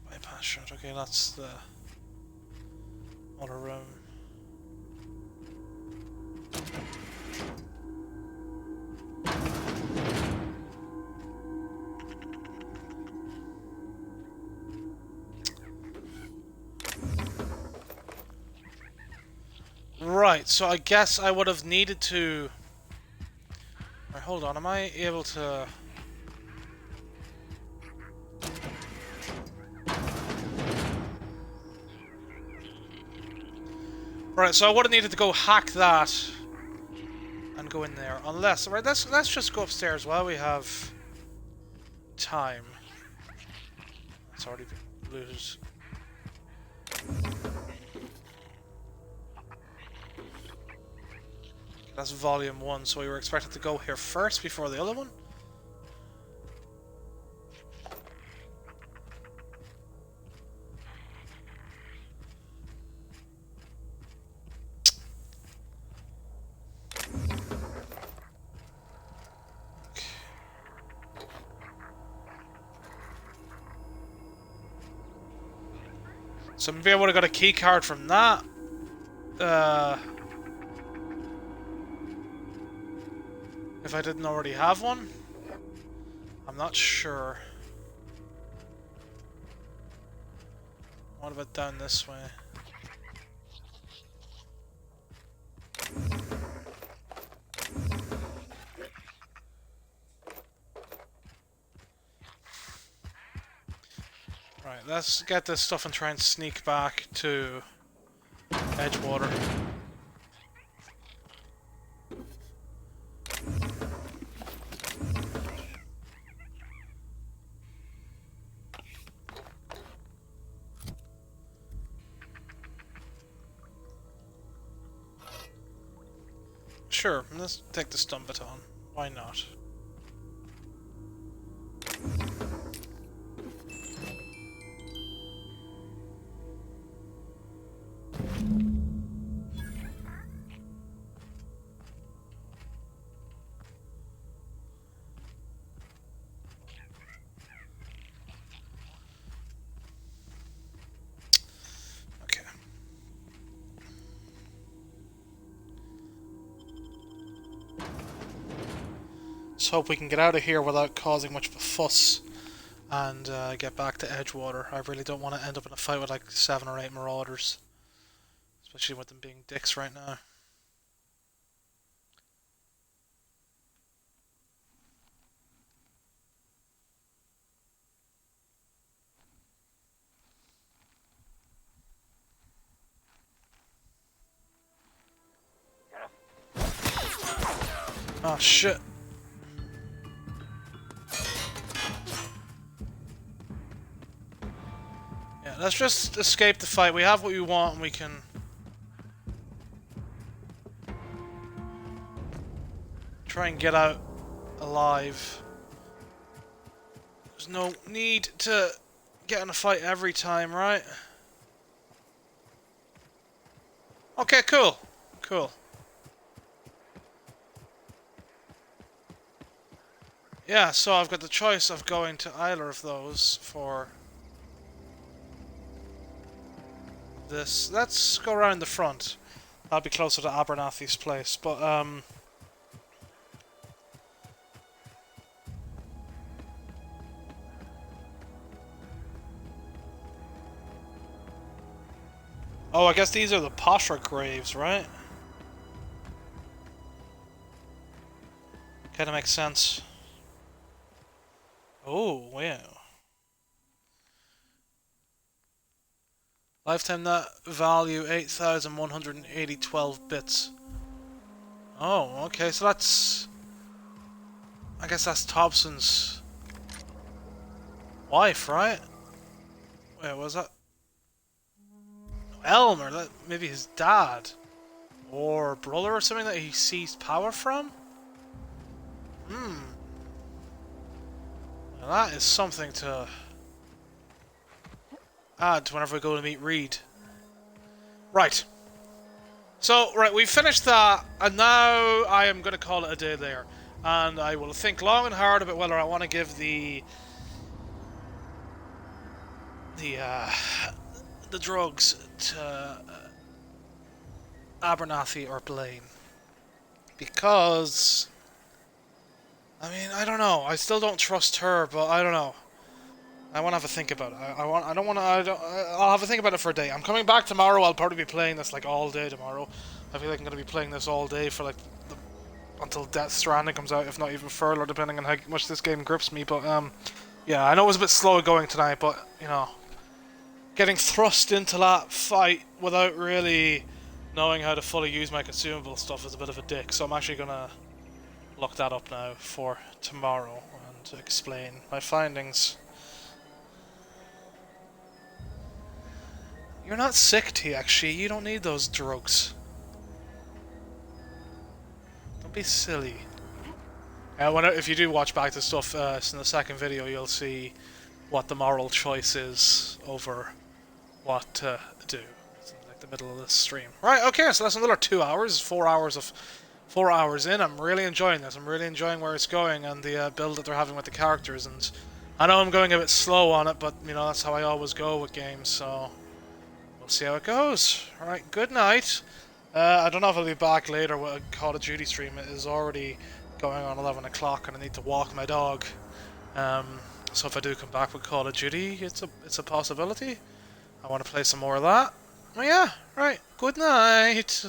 Bypass shot. Okay, that's the other room. Right, so I guess I would have needed to... Right, hold on, am I able to... Right, so I would have needed to go hack that and go in there, unless... Right, let's just go upstairs while we have time. It's already been looted. That's volume 1, so we were expected to go here first before the other one? So maybe I would have got a key card from that. if I didn't already have one. I'm not sure. What about down this way? Right, let's get this stuff and try and sneak back to Edgewater. Sure, let's take the stun baton. Why not? Okay. Let's hope we can get out of here without causing much of a fuss and get back to Edgewater. I really don't want to end up in a fight with like 7 or 8 marauders. Especially with them being dicks right now. Oh shit. Yeah, let's just escape the fight. We have what we want and we can... try and get out alive. There's no need to get in a fight every time, right? Okay, cool. Cool. Yeah, so I've got the choice of going to either of those for this. Let's go around the front. That'll be closer to Abernathy's place, but oh, I guess these are the Pasha graves, right? Kinda makes sense. Oh, wow. Lifetime net value 8,112 bits. Oh, okay, so that's... I guess that's Thompson's wife, right? Wait, was that... Elmer, that maybe his dad? Or brother or something that he seized power from? Hmm. Now that is something to add whenever we go to meet Reed. Right. So, right, we've finished that, and now I am going to call it a day there. And I will think long and hard about whether I want to give the drugs to Abernathy or Blaine. Because... I mean, I don't know. I still don't trust her, but I don't know. I want to have a think about it. I'll have a think about it for a day. I'm coming back tomorrow. I'll probably be playing this like all day tomorrow. I feel like I'm going to be playing this all day for like until Death Stranding comes out, if not even further, depending on how much this game grips me. But yeah, I know it was a bit slow going tonight, but you know, getting thrust into that fight without really knowing how to fully use my consumable stuff is a bit of a dick. So I'm actually gonna look that up now for tomorrow and explain my findings. You're not sick, T, actually. You don't need those drugs. Don't be silly. If you do watch back to stuff in the second video, you'll see what the moral choice is over what to do. It's in like the middle of the stream. Right, okay, so that's another 2 hours. 4 hours in. I'm really enjoying this. I'm really enjoying where it's going and the build that they're having with the characters. And I know I'm going a bit slow on it, but you know that's how I always go with games. So we'll see how it goes. All right, good night. I don't know if I'll be back later with a Call of Duty stream. It is already going on 11 o'clock and I need to walk my dog. So if I do come back with Call of Duty, it's a possibility. I want to play some more of that. Oh yeah, right. Good night.